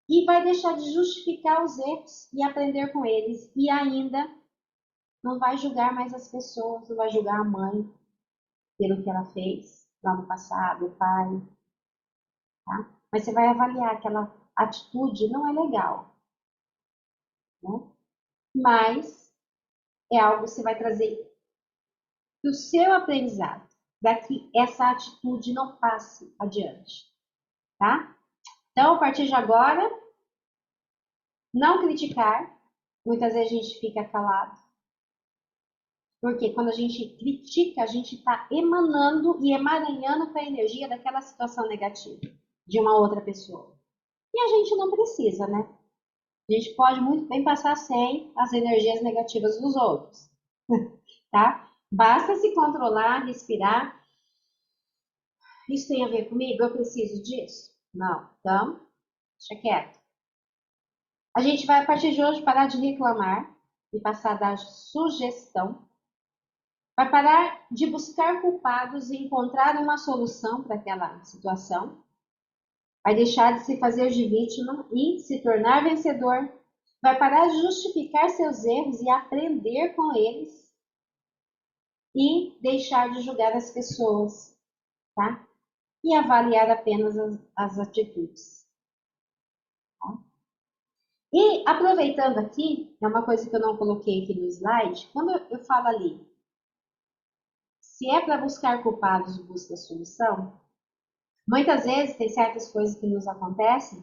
e vai deixar de justificar os erros e aprender com eles e ainda não vai julgar mais as pessoas, não vai julgar a mãe pelo que ela fez lá no passado, o pai, tá? Mas você vai avaliar que aquela atitude não é legal, né? Mas é algo que você vai trazer do seu aprendizado, para que essa atitude não passe adiante, tá? Então, a partir de agora, não criticar. Muitas vezes a gente fica calado. Porque quando a gente critica, a gente está emanando e emaranhando com a energia daquela situação negativa de uma outra pessoa. E a gente não precisa, né? A gente pode muito bem passar sem as energias negativas dos outros, tá? Basta se controlar, respirar. Isso tem a ver comigo? Eu preciso disso? Não. Então, deixa quieto. A gente vai, a partir de hoje, parar de reclamar e passar a dar sugestão. Vai parar de buscar culpados e encontrar uma solução para aquela situação. Vai deixar de se fazer de vítima e se tornar vencedor. Vai parar de justificar seus erros e aprender com eles. E deixar de julgar as pessoas, tá? E avaliar apenas as atitudes. Tá? E aproveitando aqui, é uma coisa que eu não coloquei aqui no slide, quando eu falo ali, se é para buscar culpados, busca solução, muitas vezes tem certas coisas que nos acontecem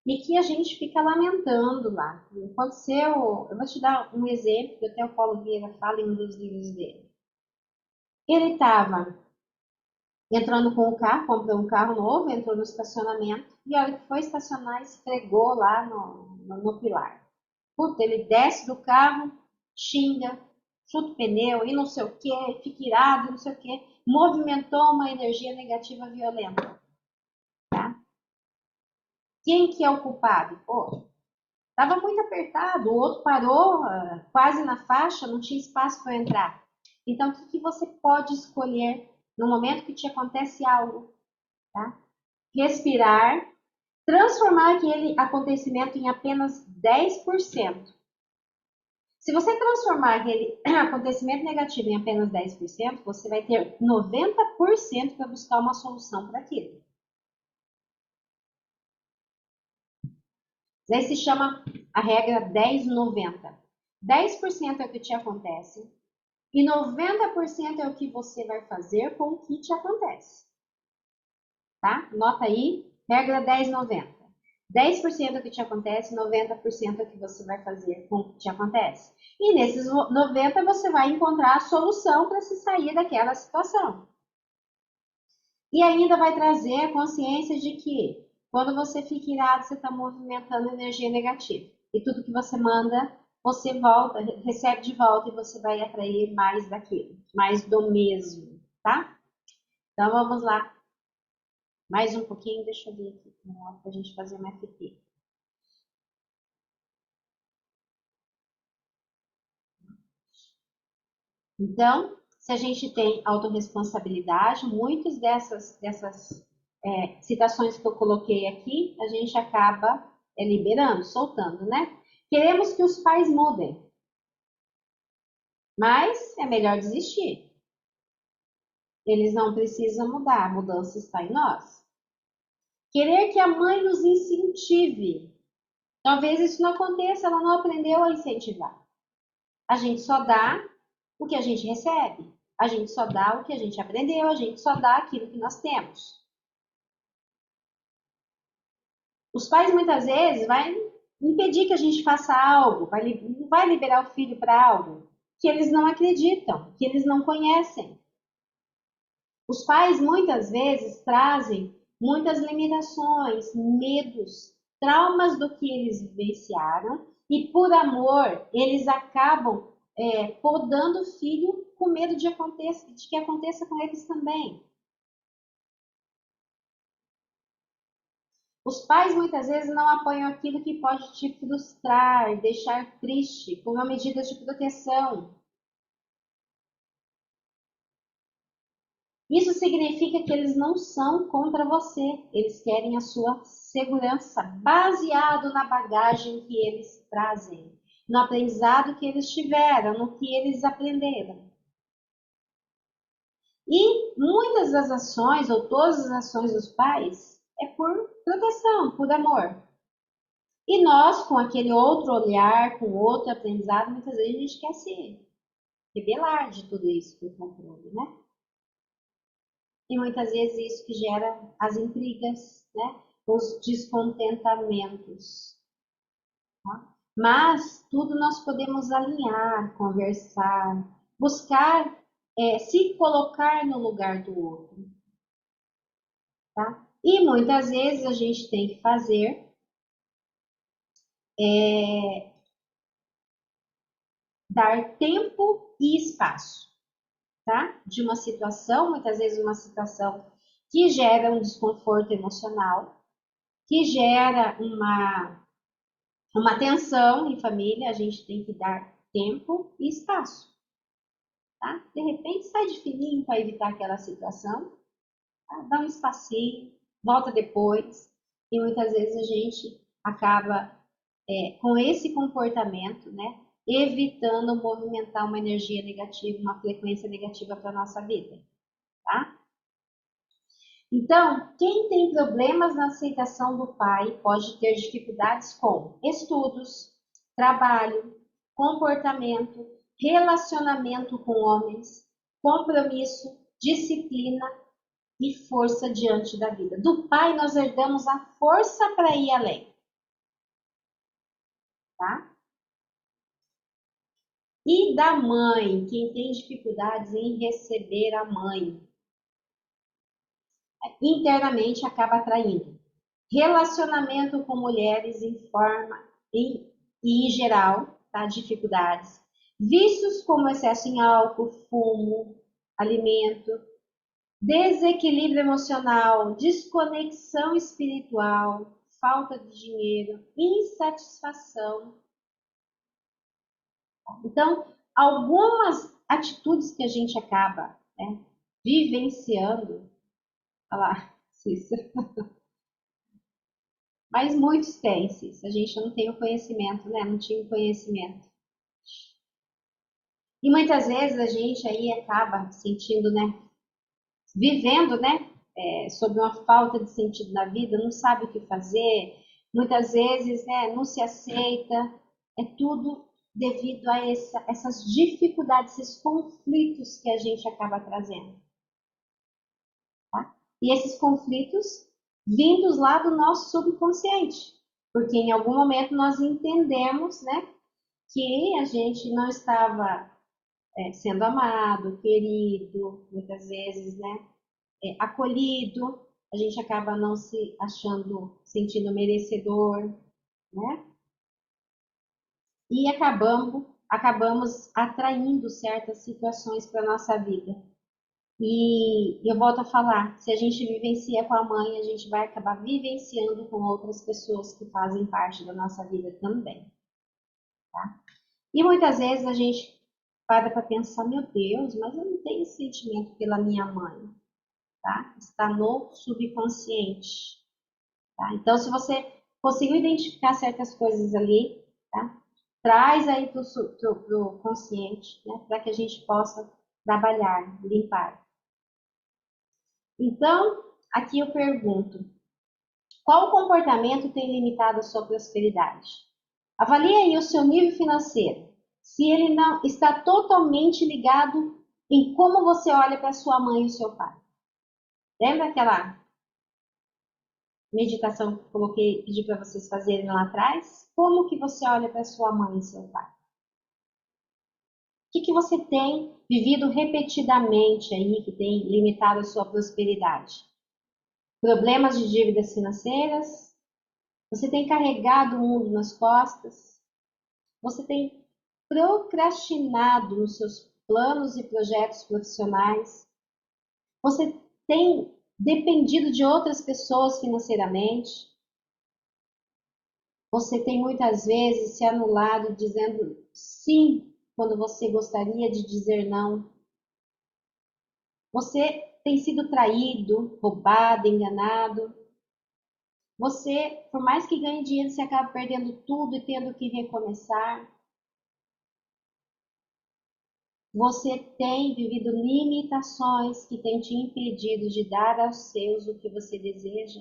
e que a gente fica lamentando lá. Aconteceu, eu vou te dar um exemplo que até o Paulo Vieira fala em um dos livros dele. Ele estava entrando com o carro, comprou um carro novo, entrou no estacionamento e a hora que foi estacionar, esfregou lá no pilar. Puta, ele desce do carro, xinga, chuta o pneu e não sei o que, fica irado, não sei o que, movimentou uma energia negativa violenta, tá? Quem que é o culpado? Pô, tava muito apertado, o outro parou quase na faixa, não tinha espaço para entrar. Então, o que que você pode escolher no momento que te acontece algo, tá? Respirar, transformar aquele acontecimento em apenas 10%. Se você transformar aquele acontecimento negativo em apenas 10%, você vai ter 90% para buscar uma solução para aquilo. Isso aí se chama a regra 10-90. 10% é o que te acontece e 90% é o que você vai fazer com o que te acontece. Tá? Nota aí, regra 10-90. 10% é o que te acontece, 90% é o que você vai fazer com o que te acontece. E nesses 90% você vai encontrar a solução para se sair daquela situação. E ainda vai trazer a consciência de que quando você fica irado, você está movimentando energia negativa. E tudo que você manda, você volta, recebe de volta e você vai atrair mais daquilo, mais do mesmo, tá? Então vamos lá Mais um pouquinho, deixa eu ver aqui, para a gente fazer uma FP. Então, se a gente tem autorresponsabilidade, muitas dessas citações que eu coloquei aqui, a gente acaba liberando, soltando, né? Queremos que os pais mudem, mas é melhor desistir. Eles não precisam mudar, a mudança está em nós. Querer que a mãe nos incentive. Talvez isso não aconteça, ela não aprendeu a incentivar. A gente só dá o que a gente recebe. A gente só dá o que a gente aprendeu, a gente só dá aquilo que nós temos. Os pais muitas vezes vai impedir que a gente faça algo, não vai liberar o filho para algo que eles não acreditam, que eles não conhecem. Os pais muitas vezes trazem muitas limitações, medos, traumas do que eles vivenciaram e por amor eles acabam podando o filho com medo de que aconteça com eles também. Os pais muitas vezes não apoiam aquilo que pode te frustrar, deixar triste, como medidas de proteção. Isso significa que eles não são contra você, eles querem a sua segurança, baseado na bagagem que eles trazem, no aprendizado que eles tiveram, no que eles aprenderam. E muitas das ações, ou todas as ações dos pais, é por proteção, por amor. E nós, com aquele outro olhar, com outro aprendizado, muitas vezes a gente quer se rebelar de tudo isso por controle, né? E muitas vezes isso que gera as intrigas, né? Os descontentamentos. Tá? Mas tudo nós podemos alinhar, conversar, buscar se colocar no lugar do outro, tá? E muitas vezes a gente tem que fazer é, dar tempo e espaço, tá? De uma situação, muitas vezes uma situação que gera um desconforto emocional, que gera uma tensão em família, a gente tem que dar tempo e espaço, tá? De repente sai de fininho para evitar aquela situação, tá? Dá um espacinho, volta depois, e muitas vezes a gente acaba com esse comportamento, né? Evitando movimentar uma energia negativa, uma frequência negativa para a nossa vida, tá? Então, quem tem problemas na aceitação do pai pode ter dificuldades com estudos, trabalho, comportamento, relacionamento com homens, compromisso, disciplina e força diante da vida. Do pai nós herdamos a força para ir além, tá? E da mãe, quem tem dificuldades em receber a mãe, internamente acaba atraindo relacionamento com mulheres e em geral, tá? Dificuldades. Vícios como excesso em álcool, fumo, alimento, desequilíbrio emocional, desconexão espiritual, falta de dinheiro, insatisfação. Então, algumas atitudes que a gente acaba, né, vivenciando, olha lá, Cícero, mas muitos têm, Cícero, a gente não tem o conhecimento, né? Não tinha o conhecimento. E muitas vezes a gente aí acaba sentindo, né? Vivendo, né? Sob uma falta de sentido na vida, não sabe o que fazer, muitas vezes, né? Não se aceita. É tudo devido a essas dificuldades, esses conflitos que a gente acaba trazendo, tá? E esses conflitos vindos lá do nosso subconsciente, porque em algum momento nós entendemos, né? Que a gente não estava sendo amado, querido, muitas vezes, né, acolhido, a gente acaba não se achando, sentindo merecedor, né? E acabamos atraindo certas situações para nossa vida. E eu volto a falar, se a gente vivencia com a mãe, a gente vai acabar vivenciando com outras pessoas que fazem parte da nossa vida também. E muitas vezes a gente para pensar, meu Deus, mas eu não tenho esse sentimento pela minha mãe, tá? Está no subconsciente, tá? Então, se você conseguiu identificar certas coisas ali, tá? Traz aí para o consciente, né? Para que a gente possa trabalhar, limpar. Então, aqui eu pergunto, qual comportamento tem limitado a sua prosperidade? Avalie aí o seu nível financeiro. Se ele não está totalmente ligado em como você olha para sua mãe e o seu pai. Lembra aquela meditação que eu coloquei, pedi para vocês fazerem lá atrás? Como que você olha para sua mãe e seu pai? O que você tem vivido repetidamente aí que tem limitado a sua prosperidade? Problemas de dívidas financeiras? Você tem carregado o mundo nas costas? Você tem procrastinado nos seus planos e projetos profissionais? Você tem dependido de outras pessoas financeiramente? Você tem muitas vezes se anulado dizendo sim quando você gostaria de dizer não? Você tem sido traído, roubado, enganado? Você, por mais que ganhe dinheiro, você acaba perdendo tudo e tendo que recomeçar? Você tem vivido limitações que têm te impedido de dar aos seus o que você deseja?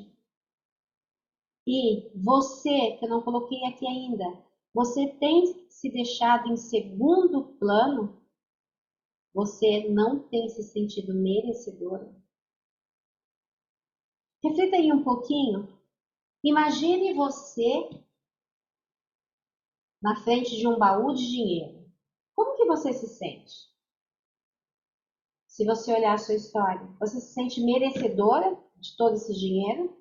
E você, que eu não coloquei aqui ainda, você tem se deixado em segundo plano? Você não tem se sentido merecedora? Reflita aí um pouquinho. Imagine você na frente de um baú de dinheiro. Como que você se sente? Se você olhar a sua história, você se sente merecedora de todo esse dinheiro?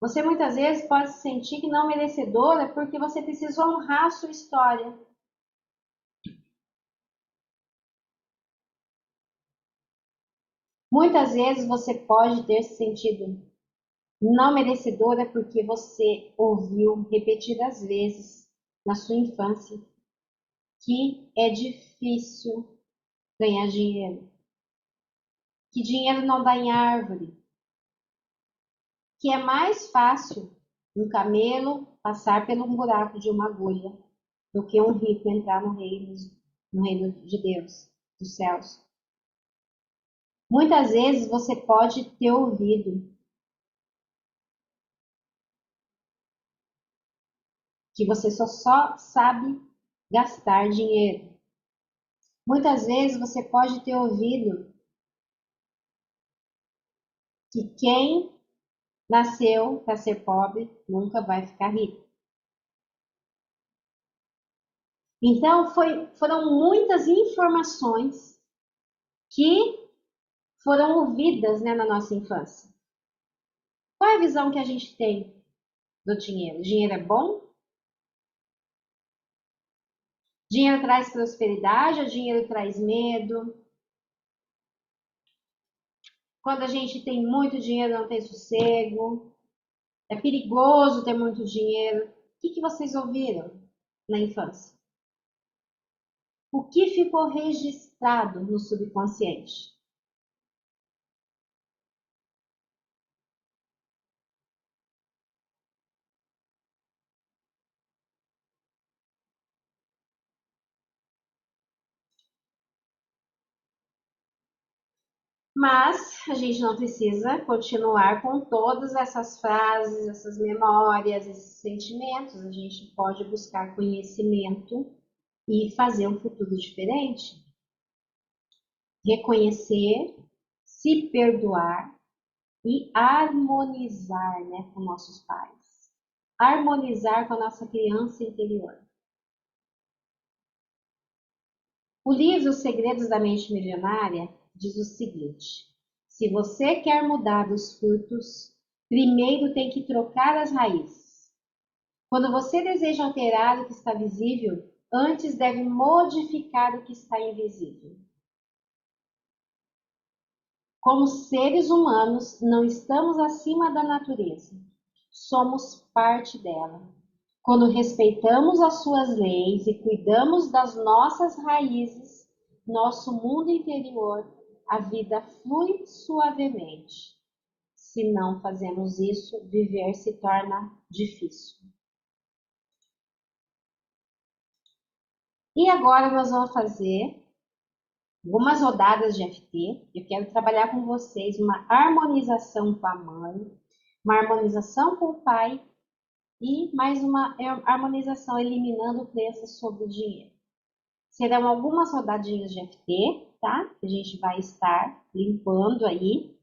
Você muitas vezes pode se sentir que não merecedora porque você precisa honrar a sua história. Muitas vezes você pode ter se sentido não merecedora porque você ouviu repetidas vezes na sua infância que é difícil ganhar dinheiro, que dinheiro não dá em árvore, que é mais fácil um camelo passar pelo buraco de uma agulha do que um rico entrar no reino de Deus, dos céus. Muitas vezes você pode ter ouvido que você só sabe gastar dinheiro. Muitas vezes você pode ter ouvido que quem nasceu para ser pobre nunca vai ficar rico. Então, foram muitas informações que foram ouvidas, né, na nossa infância. Qual é a visão que a gente tem do dinheiro? O dinheiro é bom? Dinheiro traz prosperidade ou dinheiro traz medo? Quando a gente tem muito dinheiro, não tem sossego. É perigoso ter muito dinheiro. O que vocês ouviram na infância? O que ficou registrado no subconsciente? Mas a gente não precisa continuar com todas essas frases, essas memórias, esses sentimentos. A gente pode buscar conhecimento e fazer um futuro diferente. Reconhecer, se perdoar e harmonizar, né, com nossos pais. Harmonizar com a nossa criança interior. O livro Os Segredos da Mente Milionária diz o seguinte: se você quer mudar os frutos, primeiro tem que trocar as raízes. Quando você deseja alterar o que está visível, antes deve modificar o que está invisível. Como seres humanos, não estamos acima da natureza, somos parte dela. Quando respeitamos as suas leis e cuidamos das nossas raízes, nosso mundo interior, a vida flui suavemente. Se não fazemos isso, viver se torna difícil. E agora nós vamos fazer algumas rodadas de FT. Eu quero trabalhar com vocês uma harmonização com a mãe, uma harmonização com o pai e mais uma harmonização eliminando crenças sobre o dinheiro. Serão algumas rodadinhas de FT, tá? Que a gente vai estar limpando aí.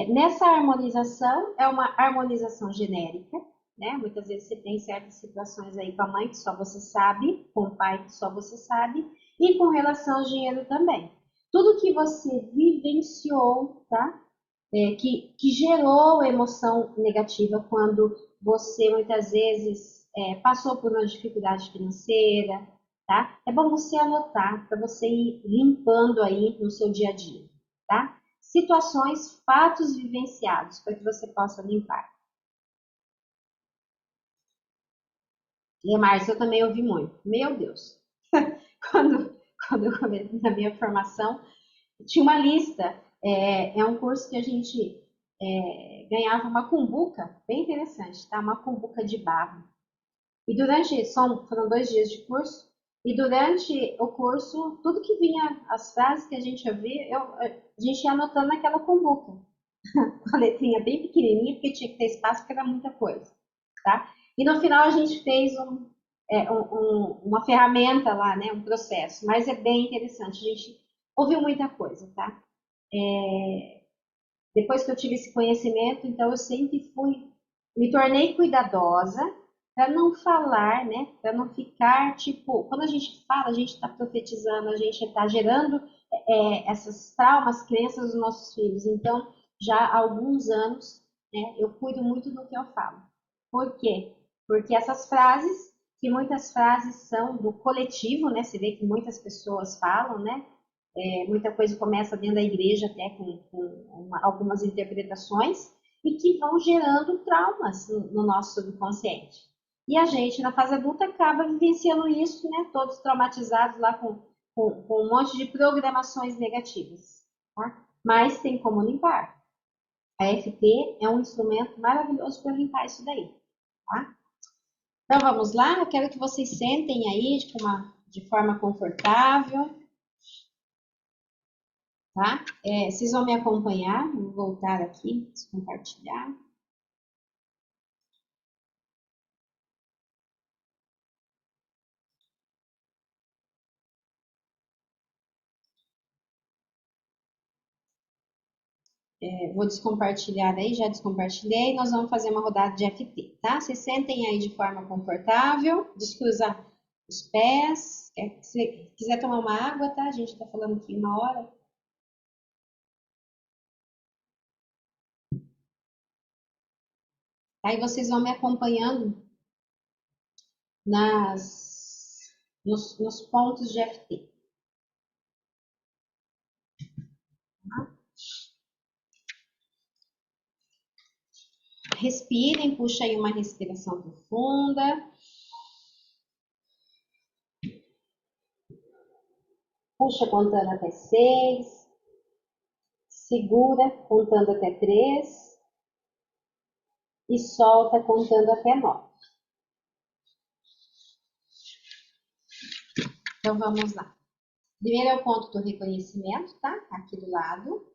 Nessa harmonização, é uma harmonização genérica, né? Muitas vezes você tem certas situações aí com a mãe que só você sabe, com o pai que só você sabe, e com relação ao dinheiro também. Tudo que você vivenciou, tá? Que gerou emoção negativa quando você muitas vezes passou por uma dificuldade financeira, tá? É bom você anotar para você ir limpando aí no seu dia a dia, tá? Situações, fatos vivenciados para que você possa limpar. E a Márcia, eu também ouvi muito. Meu Deus! Quando, quando eu comecei na minha formação, tinha uma lista. É um curso que a gente ganhava uma cumbuca, bem interessante, tá? Uma cumbuca de barro. E foram 2 dias de curso, e durante o curso, tudo que vinha, as frases que a gente ouvia, a gente ia anotando naquela cumbuca, com a letrinha bem pequenininha, porque tinha que ter espaço, porque era muita coisa, tá? E no final a gente fez uma ferramenta lá, né, um processo, mas é bem interessante, a gente ouviu muita coisa, tá? Depois que eu tive esse conhecimento, então eu sempre me tornei cuidadosa para não falar, né? Para não ficar tipo, quando a gente fala, a gente está profetizando, a gente está gerando essas traumas, crenças dos nossos filhos. Então, já há alguns anos, né? Eu cuido muito do que eu falo. Por quê? Porque essas frases, que muitas frases são do coletivo, né? Você vê que muitas pessoas falam, né? Muita coisa começa dentro da igreja até com algumas interpretações e que vão gerando traumas no nosso subconsciente. E a gente, na fase adulta, acaba vivenciando isso, né? Todos traumatizados lá com um monte de programações negativas. Tá? Mas tem como limpar. A FT é um instrumento maravilhoso para limpar isso daí. Tá? Então vamos lá, eu quero que vocês sentem aí de forma confortável. Tá? Vocês vão me acompanhar, vou voltar aqui, compartilhar. Vou descompartilhar aí, já descompartilhei. Nós vamos fazer uma rodada de FT, tá? Vocês sentem aí de forma confortável, descruzar os pés. Se quiser tomar uma água, tá? A gente tá falando aqui 1 hora. Aí vocês vão me acompanhando nos pontos de FT. Respirem, puxa aí uma respiração profunda. Puxa contando até 6. Segura contando até 3 e solta contando até 9. Então vamos lá. Primeiro é o ponto do reconhecimento, tá? Aqui do lado.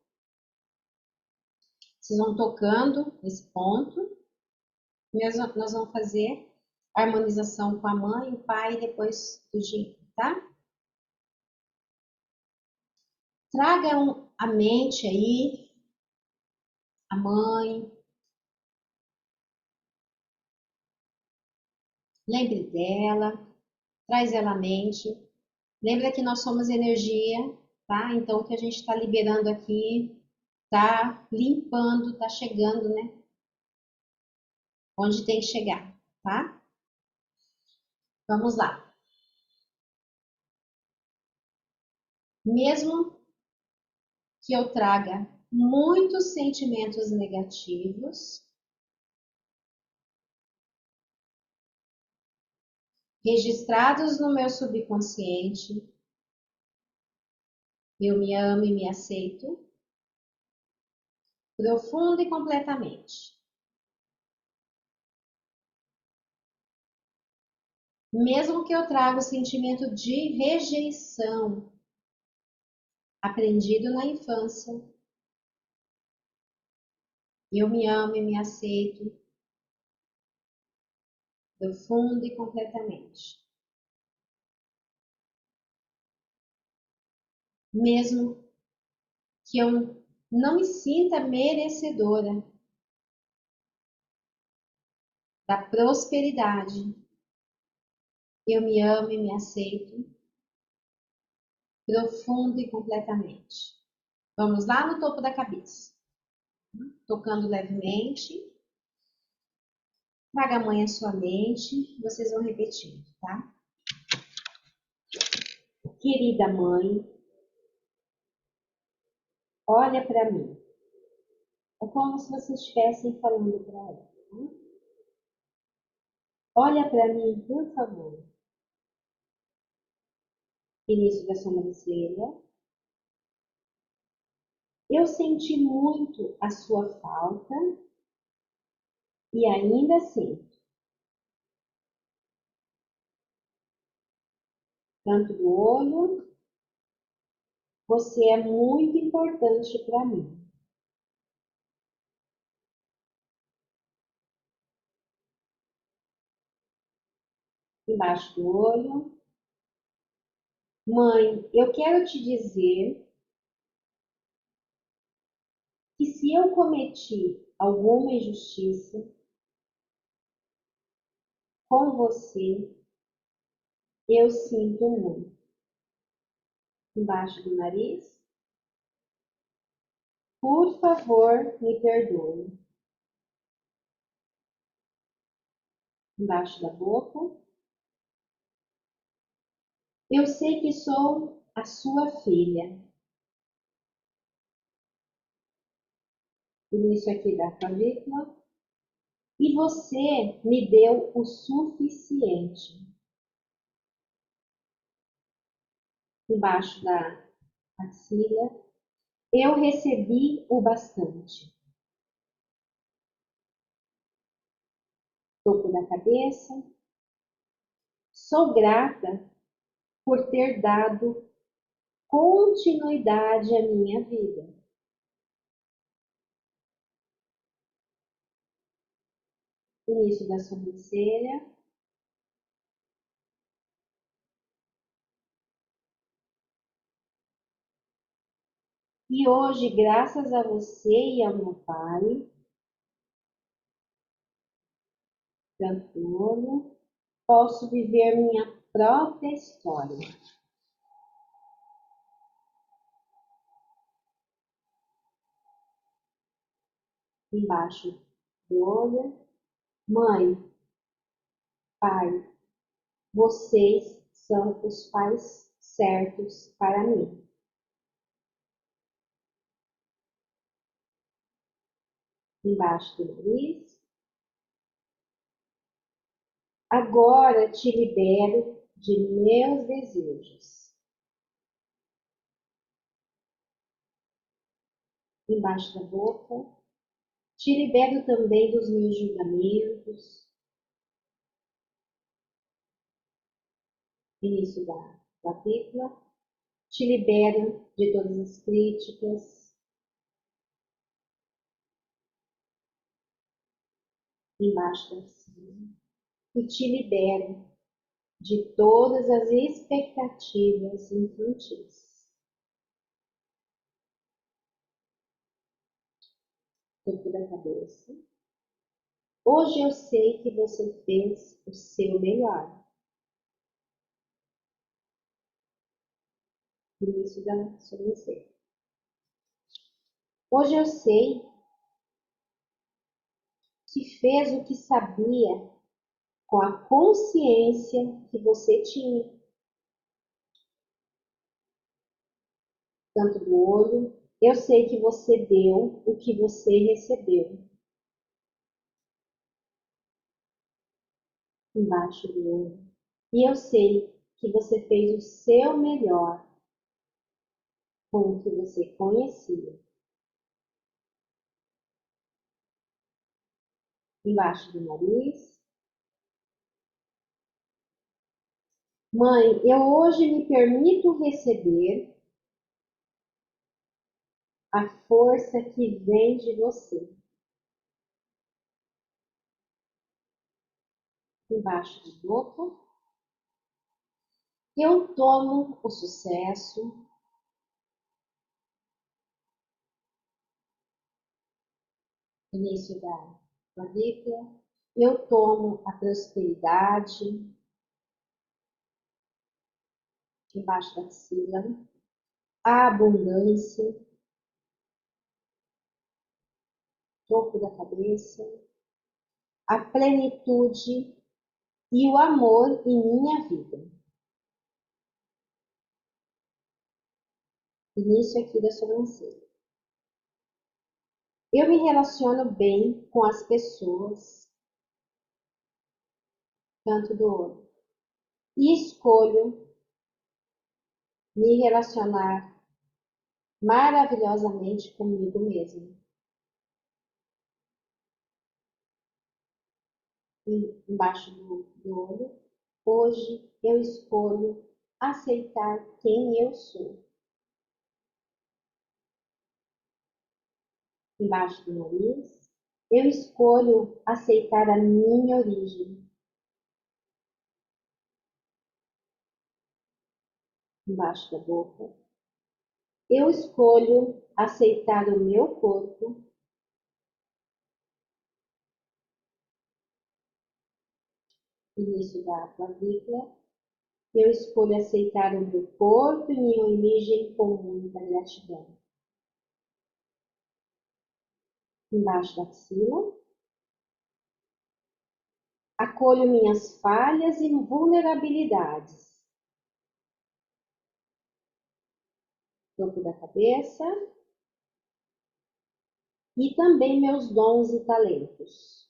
Vocês vão tocando esse ponto. Nós vamos fazer a harmonização com a mãe, o pai e depois o dinheiro, tá? Tragam a mente aí, a mãe. Lembre dela, traz ela à mente. Lembra que nós somos energia, tá? Então, o que a gente está liberando aqui tá limpando, tá chegando, né? Onde tem que chegar, tá? Vamos lá. Mesmo que eu traga muitos sentimentos negativos, registrados no meu subconsciente, eu me amo e me aceito, profunda e completamente. Mesmo que eu traga o sentimento de rejeição aprendido na infância, eu me amo e me aceito, profunda e completamente. Mesmo que eu não me sinta merecedora da prosperidade, eu me amo e me aceito, profunda e completamente. Vamos lá no topo da cabeça, tocando levemente. Traga a mãe à sua mente, vocês vão repetindo, tá? Querida mãe, olha para mim. É como se vocês estivessem falando para ela. Né? Olha para mim, por favor. Início da sobrancelha. Eu senti muito a sua falta e ainda sinto. Canto do olho, você é muito importante para mim. Embaixo do olho. Mãe, eu quero te dizer que se eu cometi alguma injustiça com você, eu sinto muito. Embaixo do nariz. Por favor, me perdoe. Embaixo da boca. Eu sei que sou a sua filha. Início aqui da clavícula. E você me deu o suficiente. Embaixo da axila. Eu recebi o bastante. Topo da cabeça. Sou grata por ter dado continuidade à minha vida. Início da sobrancelha. E hoje, graças a você e ao meu pai, cantor, posso viver minha própria história. Embaixo do olho. Mãe, pai, vocês são os pais certos para mim. Embaixo do nariz. Agora te libero de meus desejos. Embaixo da boca. Te libero também dos meus julgamentos. Início da clavícula. Te libero de todas as críticas. Embaixo da cima. E te libero de todas as expectativas infantis. Topo da cabeça. Hoje eu sei que você fez o seu melhor. Início da sobrancelha. Hoje eu sei que fez o que sabia com a consciência que você tinha. Canto do olho. Eu sei que você deu o que você recebeu. Embaixo do olho. E eu sei que você fez o seu melhor com o que você conhecia. Embaixo do nariz. Mãe, eu hoje me permito receber a força que vem de você. Embaixo da boca. Eu tomo o sucesso. Início da clavícula. Eu tomo a prosperidade. Embaixo da axila. A abundância. Topo da cabeça. A plenitude e o amor em minha vida. Início aqui da sobrancelha. Eu me relaciono bem com as pessoas, canto do olho, e escolho me relacionar maravilhosamente comigo mesmo. Embaixo do olho, hoje eu escolho aceitar quem eu sou. Embaixo do nariz, eu escolho aceitar a minha origem. Embaixo da boca, eu escolho aceitar o meu corpo. Início da clavícula, eu escolho aceitar o meu corpo e minha origem com muita gratidão. Embaixo da axila, acolho minhas falhas e vulnerabilidades. Topo da cabeça e também meus dons e talentos.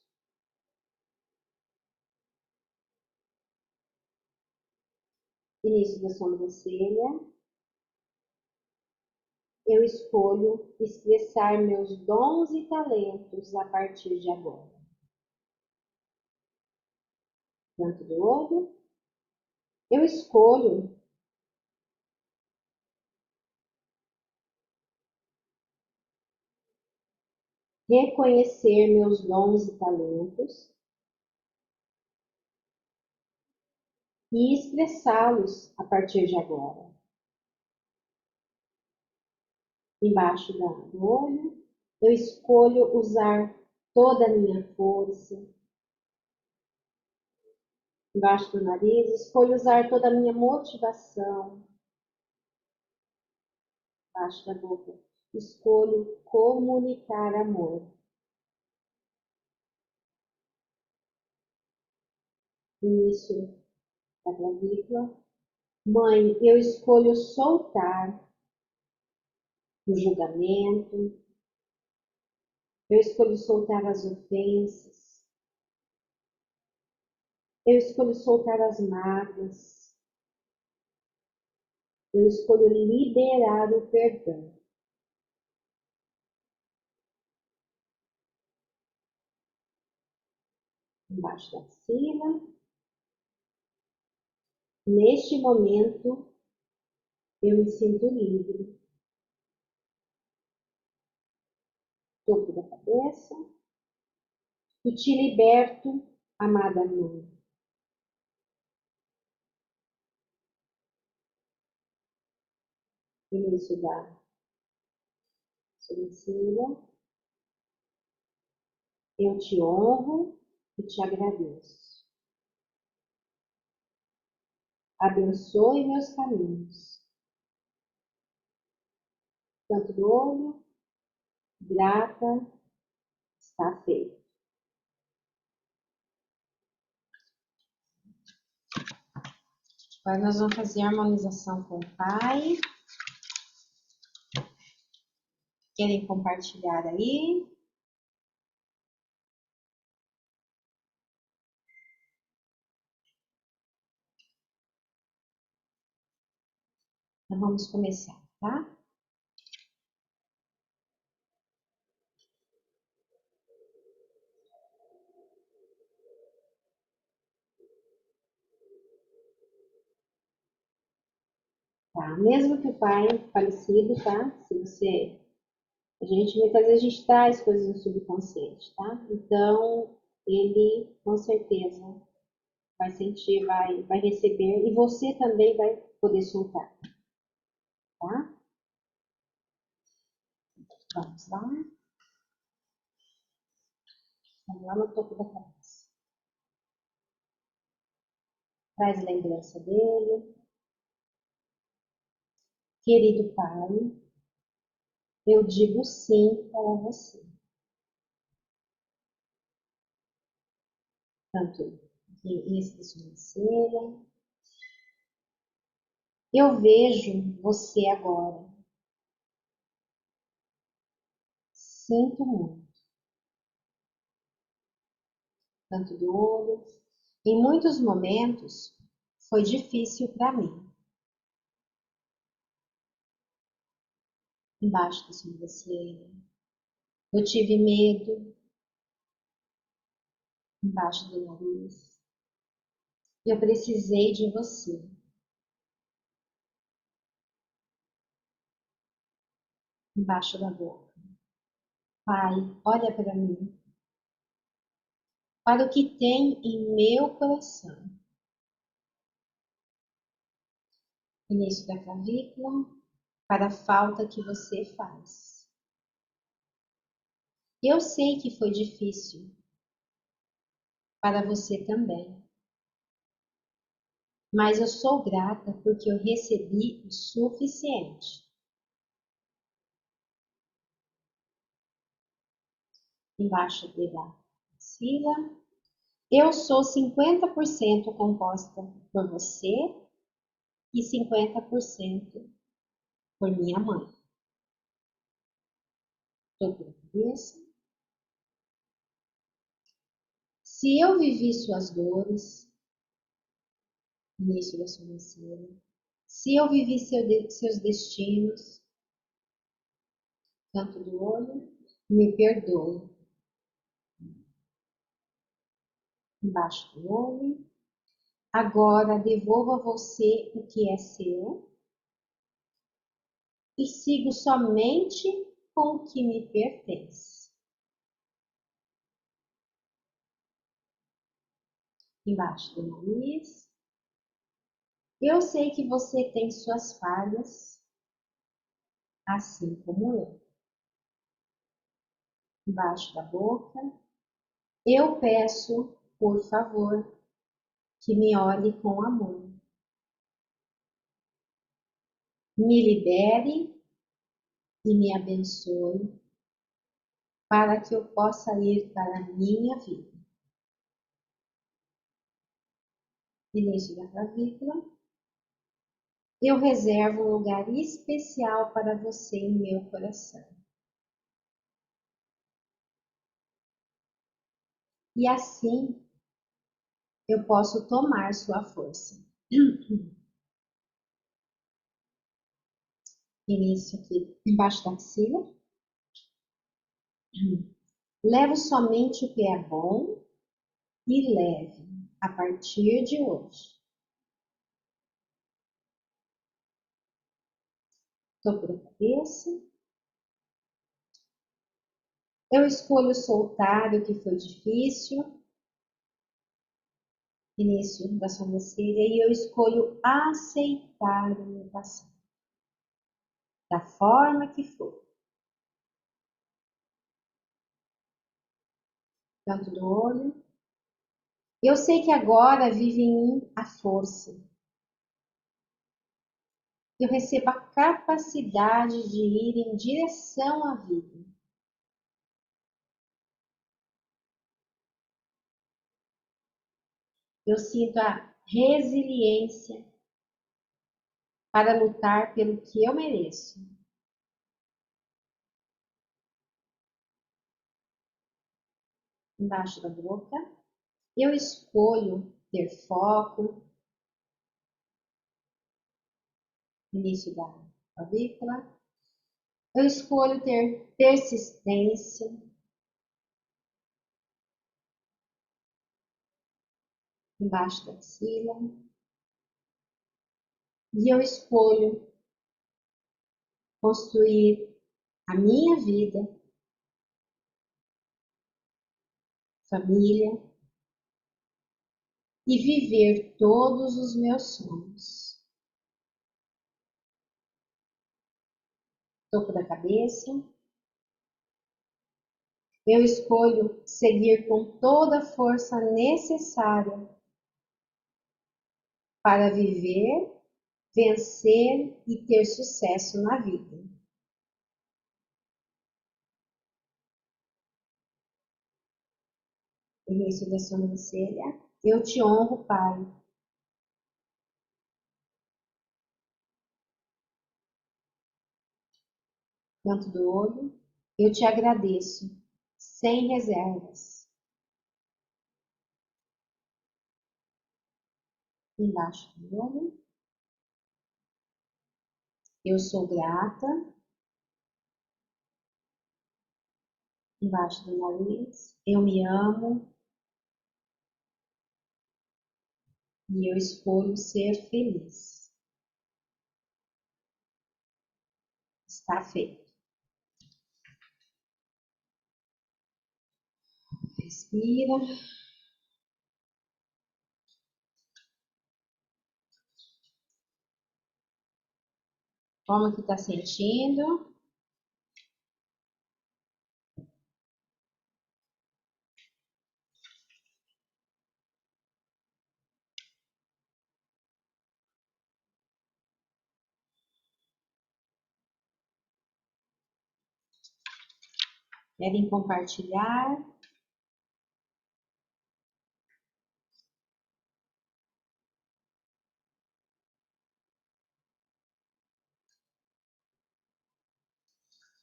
Início da sobrancelha, eu escolho expressar meus dons e talentos a partir de agora. Canto do olho, eu escolho reconhecer meus dons e talentos e expressá-los a partir de agora. Embaixo do olho, eu escolho usar toda a minha força. Embaixo do nariz, escolho usar toda a minha motivação. Embaixo da boca, escolho comunicar amor. Início da clavícula. Mãe, eu escolho soltar o julgamento. Eu escolho soltar as ofensas. Eu escolho soltar as mágoas. Eu escolho liberar o perdão. Embaixo da axila. Neste momento, eu me sinto livre. Topo da cabeça. E te liberto, amada mãe. Início da sobrancelha. Eu te honro e te agradeço. Abençoe meus caminhos. Canto do olho, grata, está feito. Agora nós vamos fazer a harmonização com o Pai. Querem compartilhar aí? Então vamos começar, tá? Tá, mesmo que o pai falecido, tá? Se você, muitas vezes a gente traz coisas no subconsciente, tá? Então, ele com certeza vai sentir, vai receber e você também vai poder soltar, tá? Vamos lá, vamos lá no topo da cabeça. Traz lembrança dele. Querido pai, eu digo sim para você. Tanto nesse de sobrancelha. Eu vejo você agora. Sinto muito. Canto do olho. Em muitos momentos foi difícil para mim. Embaixo da sobrancelha. Eu tive medo. Embaixo do nariz. Eu precisei de você. Embaixo da boca. Pai, olha para mim. Para o que tem em meu coração. Início da clavícula. Para a falta que você faz. Eu sei que foi difícil. Para você também. Mas eu sou grata porque eu recebi o suficiente. Embaixo da axila. Eu sou 50% composta por você e 50% por minha mãe. Topo da cabeça. Se eu vivi suas dores, início da sobrancelha, se eu vivi seus destinos, canto do olho, me perdoe. Embaixo do olho. Agora devolvo a você o que é seu e sigo somente com o que me pertence. Embaixo do nariz. Eu sei que você tem suas falhas, assim como eu. Embaixo da boca. Eu peço, por favor, que me olhe com amor. Me libere e me abençoe para que eu possa ir para a minha vida. Início da clavícula. Eu reservo um lugar especial para você em meu coração. E assim eu posso tomar sua força. Início aqui embaixo da axila. Levo somente o que é bom e leve a partir de hoje. Topo da cabeça. Eu escolho soltar o que foi difícil. Início da sobrancelha. E eu escolho aceitar o meu passado. Da forma que for. Canto do olho. Eu sei que agora vive em mim a força. Eu recebo a capacidade de ir em direção à vida. Eu sinto a resiliência para lutar pelo que eu mereço. embaixo da boca. Eu escolho ter foco, no início da clavícula. Eu escolho ter persistência, embaixo da axila. E eu escolho construir a minha vida, família e viver todos os meus sonhos. Topo da cabeça. Eu escolho seguir com toda a força necessária para viver, vencer e ter sucesso na vida. Início da sobrancelha. Eu te honro, Pai. Canto do olho. Eu te agradeço, sem reservas. Embaixo do olho. Eu sou grata. Embaixo do nariz. Eu me amo. E eu escolho ser feliz. Está feito. Respira. Como que está sentindo? Querem compartilhar?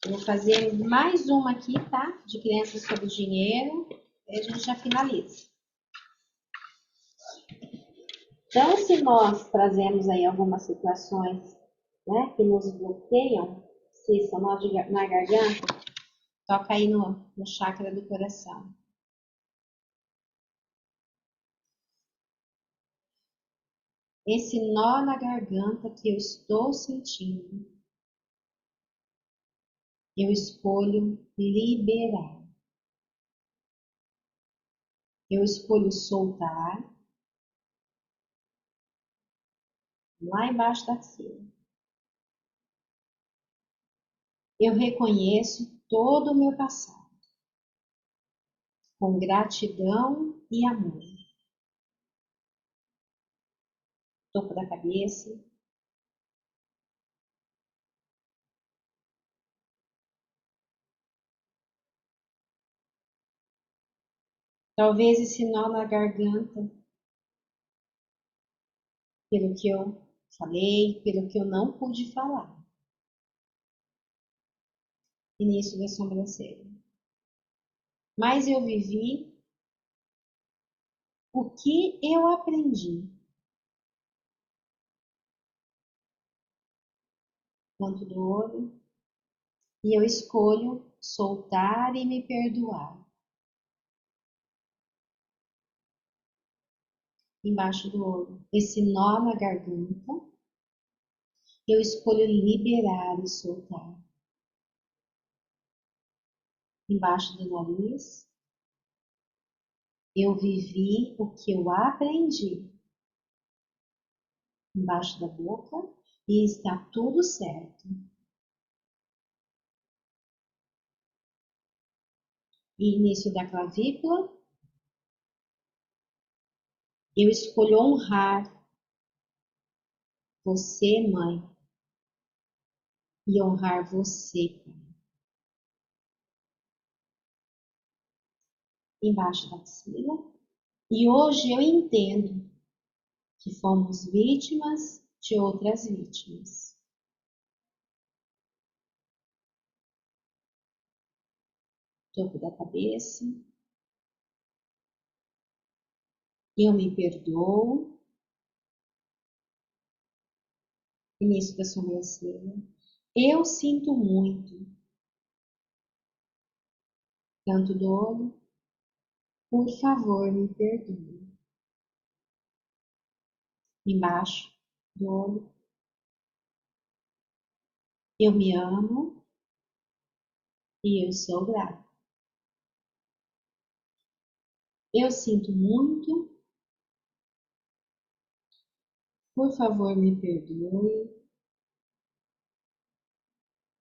Eu vou fazer mais uma aqui, tá? De crianças sobre dinheiro. E a gente já finaliza. Então, se nós trazemos aí algumas situações, né, que nos bloqueiam, se são nó na garganta, toca aí no chakra do coração. Esse nó na garganta que eu estou sentindo, eu escolho liberar. Eu escolho soltar lá embaixo da axila. Eu reconheço todo o meu passado com gratidão e amor. Topo da cabeça. Talvez esse nó na garganta, pelo que eu falei, pelo que eu não pude falar. Início da sobrancelha. Mas eu vivi o que eu aprendi. Canto do olho. E eu escolho soltar e me perdoar. Embaixo do olho. Esse nó na garganta. Eu escolho liberar e soltar. Embaixo do nariz. Eu vivi o que eu aprendi. Embaixo da boca. E está tudo certo. E início da clavícula. Eu escolho honrar você, mãe, e honrar você, pai. Embaixo da axila. E hoje eu entendo que fomos vítimas de outras vítimas. Topo da cabeça. Eu me perdoo. Início da sobrancelha. Eu sinto muito. Canto do olho. Por favor, me perdoe. Embaixo do olho. Eu me amo e eu sou grata. Eu sinto muito. Por favor, me perdoe.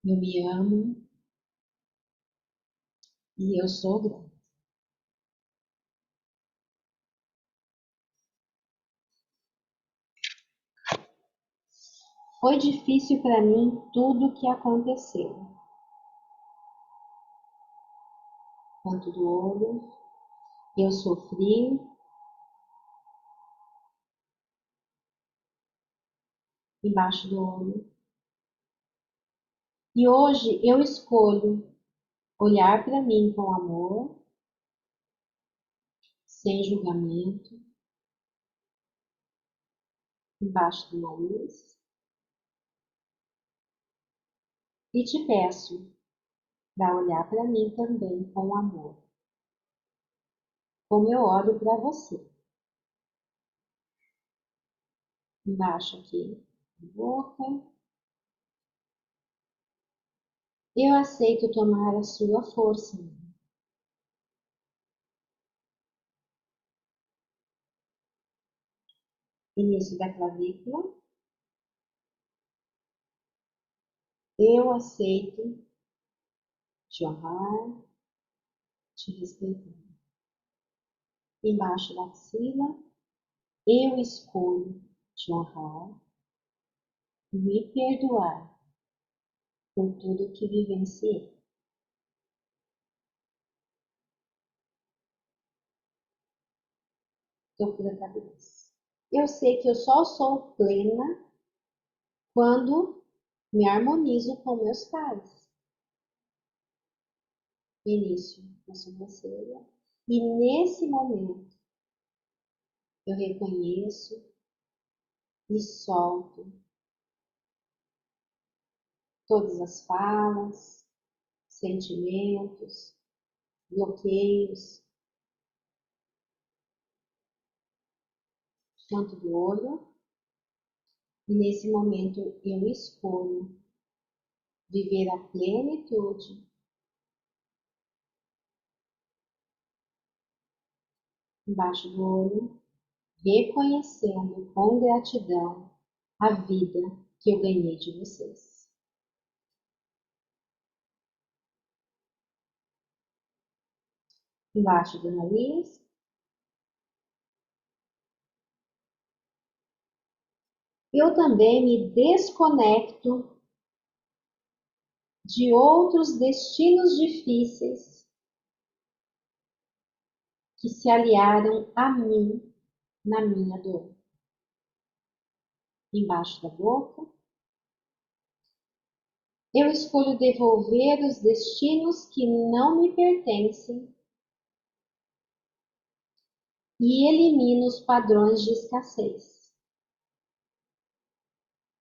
Eu me amo e eu sou grata. Foi difícil para mim tudo o que aconteceu. Canto do olho. Eu sofri. Embaixo do olho. E hoje eu escolho olhar para mim com amor, sem julgamento, embaixo do nariz. E te peço para olhar para mim também com amor, como eu olho para você. Embaixo aqui da boca. Eu aceito tomar a sua força. Início da clavícula. Eu aceito te honrar, te respeitar. Embaixo da axila. Eu escolho te honrar e me perdoar por tudo que vivenciei. Topo da cabeça. Eu sei que eu só sou plena quando me harmonizo com meus pais. Início da sobrancelha. E nesse momento eu reconheço e solto todas as falas, sentimentos, bloqueios. Canto do olho. E nesse momento eu escolho viver a plenitude embaixo do olho, reconhecendo com gratidão a vida que eu ganhei de vocês. Embaixo do nariz. Eu também me desconecto de outros destinos difíceis que se aliaram a mim na minha dor. Embaixo da boca. Eu escolho devolver os destinos que não me pertencem e elimino os padrões de escassez.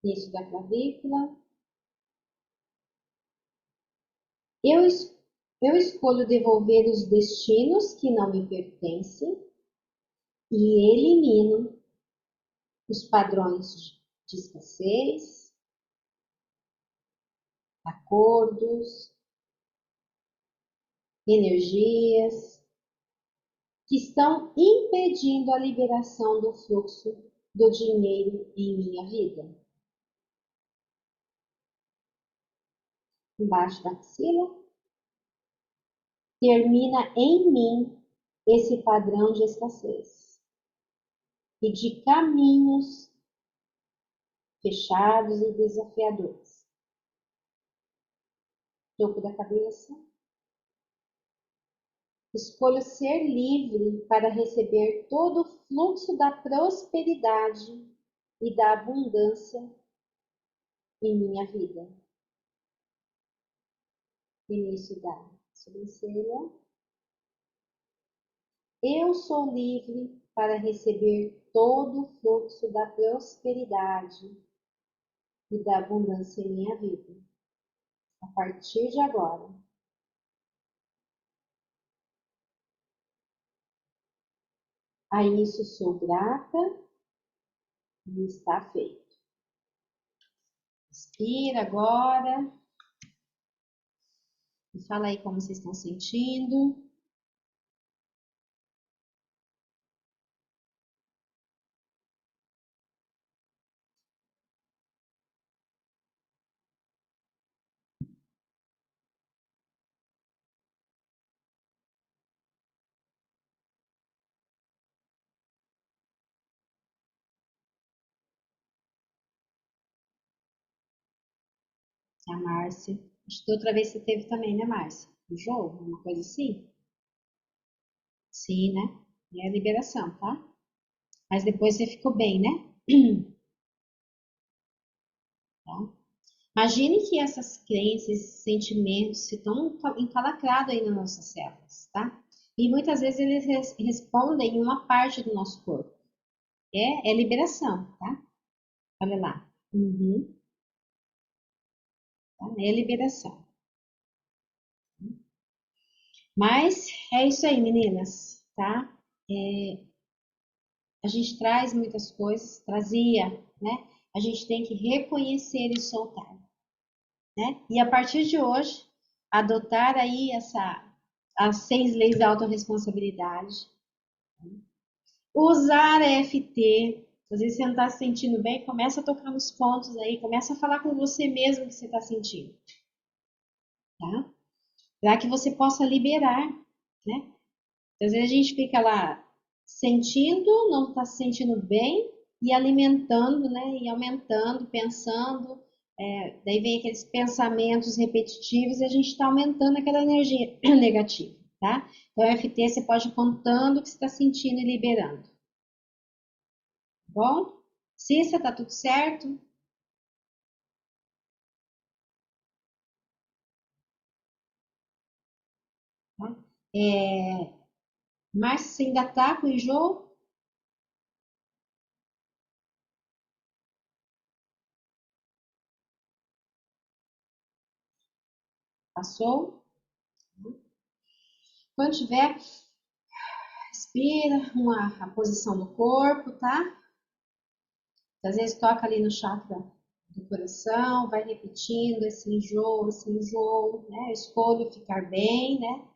Início da clavícula. Eu, eu escolho devolver os destinos que não me pertencem e elimino os padrões de escassez, acordos, energias que estão impedindo a liberação do fluxo do dinheiro em minha vida. Embaixo da axila. Termina em mim esse padrão de escassez e de caminhos fechados e desafiadores. Topo da cabeça. Escolho ser livre para receber todo o fluxo da prosperidade e da abundância em minha vida. Início da sobrancelha. Eu sou livre para receber todo o fluxo da prosperidade e da abundância em minha vida. A partir de agora. A isso sou grata e está feito. Respira agora. E fala aí como vocês estão sentindo. A Márcia. Acho que outra vez você teve também, né, Márcia? O jogo, uma coisa assim? Sim, né? É a liberação, tá? Mas depois você ficou bem, né? Tá? Imagine que essas crenças, esses sentimentos se estão encalacrados aí nas nossas células, tá? E muitas vezes eles respondem em uma parte do nosso corpo. É liberação, tá? Olha lá. Uhum, tá? É liberação. Mas é isso aí, meninas, tá? A gente traz muitas coisas, trazia, né? A gente tem que reconhecer e soltar, né? E a partir de hoje, adotar aí as 6 leis da autorresponsabilidade, usar a EFT. Às vezes você não está se sentindo bem, começa a tocar nos pontos aí, começa a falar com você mesmo o que você está sentindo, tá? Para que você possa liberar, né? Às vezes a gente fica lá sentindo, não está se sentindo bem e alimentando, né? E aumentando, pensando. Daí vem aqueles pensamentos repetitivos e a gente está aumentando aquela energia negativa, tá? Então, o FT você pode ir contando o que você está sentindo e liberando. Tá bom? Cissa, tá tudo certo? Tá? É, Márcia, você ainda tá com enjoo? Passou? Quando tiver, respira a posição do corpo, tá? Às vezes toca ali no chakra do coração, vai repetindo esse enjoo, né? Eu escolho ficar bem, né?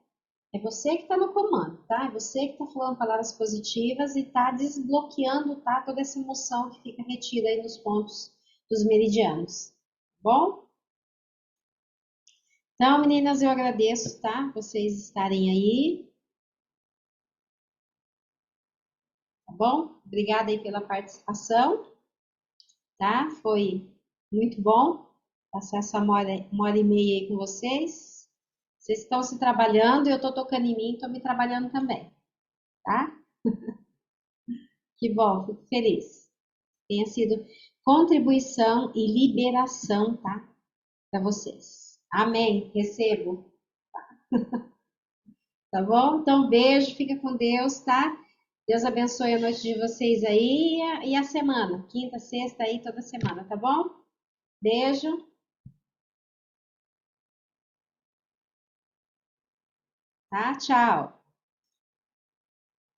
É você que está no comando, tá? É você que está falando palavras positivas e está desbloqueando, tá? Toda essa emoção que fica retida aí nos pontos dos meridianos, tá bom? Então, meninas, eu agradeço, tá? Vocês estarem aí, tá bom? Obrigada aí pela participação, tá? Foi muito bom passar essa uma hora e meia aí com vocês. Vocês estão se trabalhando e eu estou tocando em mim, estou me trabalhando também, tá? Que bom, fico feliz. Tenha sido contribuição e liberação, tá? Para vocês. Amém. Recebo, tá bom? Então, beijo, fica com Deus, tá? Deus abençoe a noite de vocês aí e a semana, quinta, sexta aí, toda semana, tá bom? Beijo, tá? Tchau.